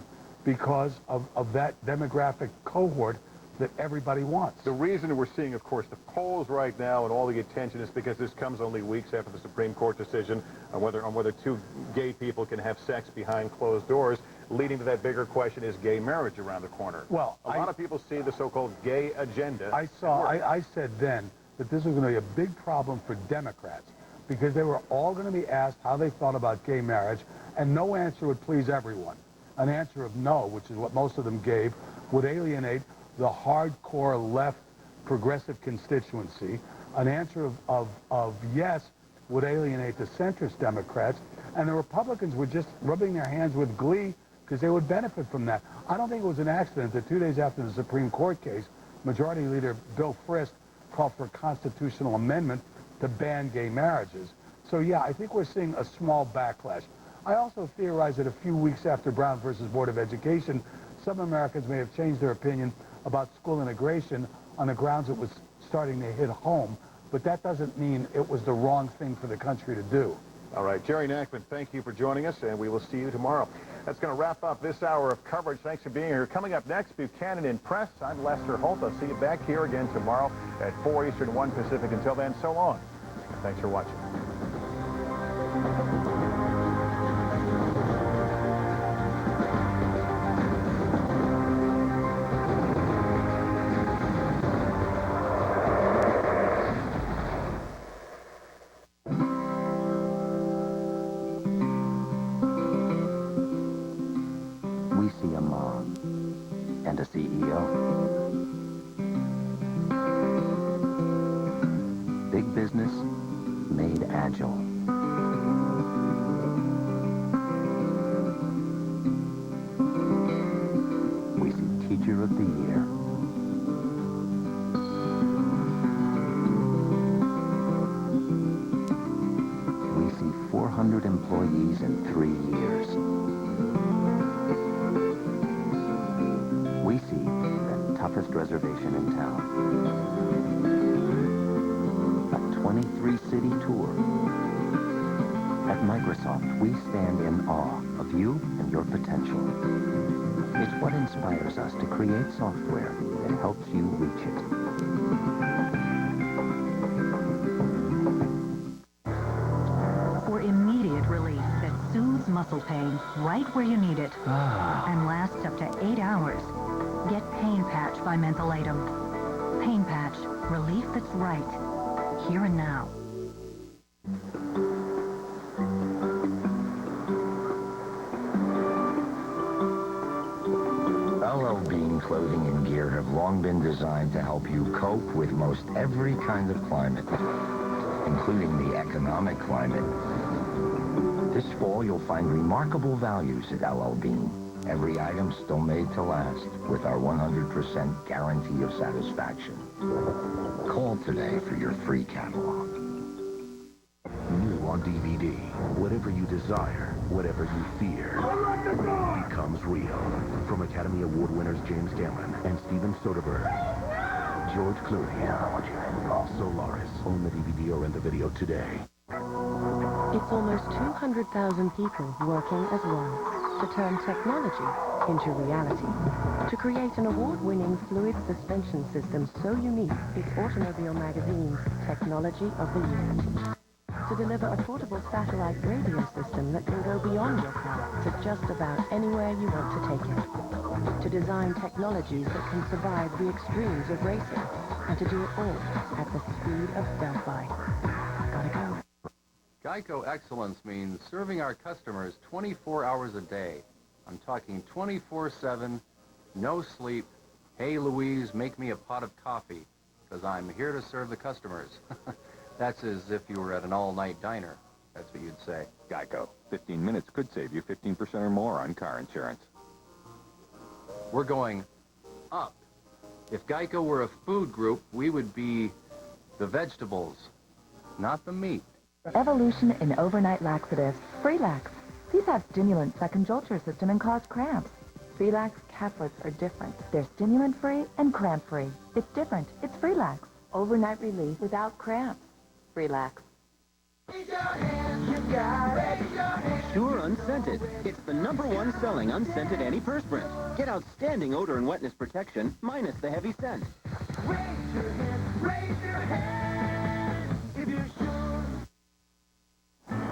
because of that demographic cohort that everybody wants. The reason we're seeing, of course, the polls right now and all the attention is because this comes only weeks after the Supreme Court decision on whether two gay people can have sex behind closed doors, leading to that bigger question, is gay marriage around the corner? Well, a lot of people see the so-called gay agenda. I said then that this was going to be a big problem for Democrats because they were all going to be asked how they thought about gay marriage, and no answer would please everyone. An answer of no, which is what most of them gave, would alienate the hardcore left progressive constituency. An answer of yes would alienate the centrist Democrats, and the Republicans were just rubbing their hands with glee because they would benefit from that. I don't think it was an accident that 2 days after the Supreme Court case, Majority Leader Bill Frist called for a constitutional amendment to ban gay marriages. So yeah, I think we're seeing a small backlash. I also theorize that a few weeks after Brown versus Board of Education, some Americans may have changed their opinion about school integration on the grounds it was starting to hit home, but that doesn't mean it was the wrong thing for the country to do. All right, Jerry Nachman, thank you for joining us, and we will see you tomorrow. That's going to wrap up this hour of coverage. Thanks for being here. Coming up next, Buchanan in Press. I'm Lester Holt. I'll see you back here again tomorrow at 4 Eastern, 1 Pacific. Until then, so long. Thanks for watching. Business made agile. We see Teacher of the Year. We see 400 employees in 3 years. We see the toughest reservation in town. 23-city tour. At Microsoft, we stand in awe of you and your potential. It's what inspires us to create software that helps you reach it. For immediate relief that soothes muscle pain right where you need it and lasts up to 8 hours, get Pain Patch by Mentholatum. Pain Patch, relief that's right. Here and now. LL Bean clothing and gear have long been designed to help you cope with most every kind of climate, including the economic climate. This fall, you'll find remarkable values at LL Bean. Every item still made to last with our 100% guarantee of satisfaction. Call today for your free catalog. New on DVD. Whatever you desire, whatever you fear, becomes real. From Academy Award winners James Cameron and Steven Soderbergh. George Clooney. Solaris. Own the DVD or rent the video today. It's almost 200,000 people working as one to turn technology into reality. To create an award-winning fluid suspension system so unique, it's Automobile Magazine's Technology of the Year. To deliver a portable satellite radio system that can go beyond your car to just about anywhere you want to take it. To design technologies that can survive the extremes of racing, and to do it all at the speed of Delphi. Gotta go. Geico Excellence means serving our customers 24 hours a day. I'm talking 24/7, no sleep. Hey, Louise, make me a pot of coffee, because I'm here to serve the customers. That's as if you were at an all-night diner. That's what you'd say. Geico. 15 minutes could save you 15% or more on car insurance. We're going up. If Geico were a food group, we would be the vegetables, not the meat. Evolution in overnight laxatives. Freelax. These have stimulants that can jolt your system and cause cramps. Freelax caplets are different. They're stimulant-free and cramp-free. It's different. It's Freelax. Overnight relief without cramps. Freelax. Raise your hand, you got it. Raise your hand. Pure Unscented. It's the #1 selling unscented antiperspirant. Get outstanding odor and wetness protection, minus the heavy scent.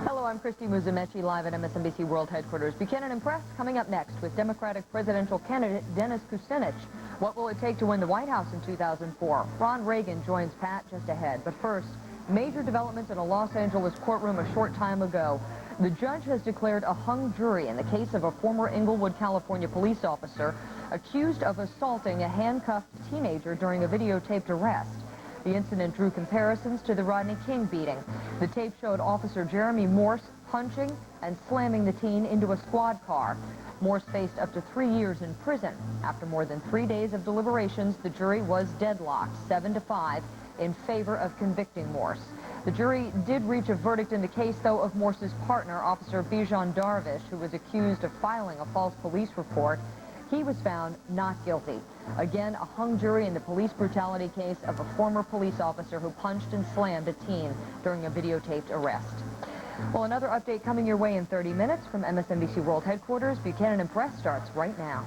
Hello, I'm Christy Musumeci, live at MSNBC World Headquarters. Buchanan and Press coming up next with Democratic presidential candidate Dennis Kucinich. What will it take to win the White House in 2004? Ron Reagan joins Pat just ahead. But first, major developments in a Los Angeles courtroom a short time ago. The judge has declared a hung jury in the case of a former Inglewood, California police officer accused of assaulting a handcuffed teenager during a videotaped arrest. The incident drew comparisons to the Rodney King beating. The tape showed Officer Jeremy Morse punching and slamming the teen into a squad car. Morse faced up to 3 years in prison. After more than 3 days of deliberations, the jury was deadlocked 7-5 in favor of convicting Morse. The jury did reach a verdict in the case, though, of Morse's partner, Officer Bijan Darvish, who was accused of filing a false police report. He was found not guilty. Again, a hung jury in the police brutality case of a former police officer who punched and slammed a teen during a videotaped arrest. Well, another update coming your way in 30 minutes from MSNBC World Headquarters. Buchanan and Press starts right now.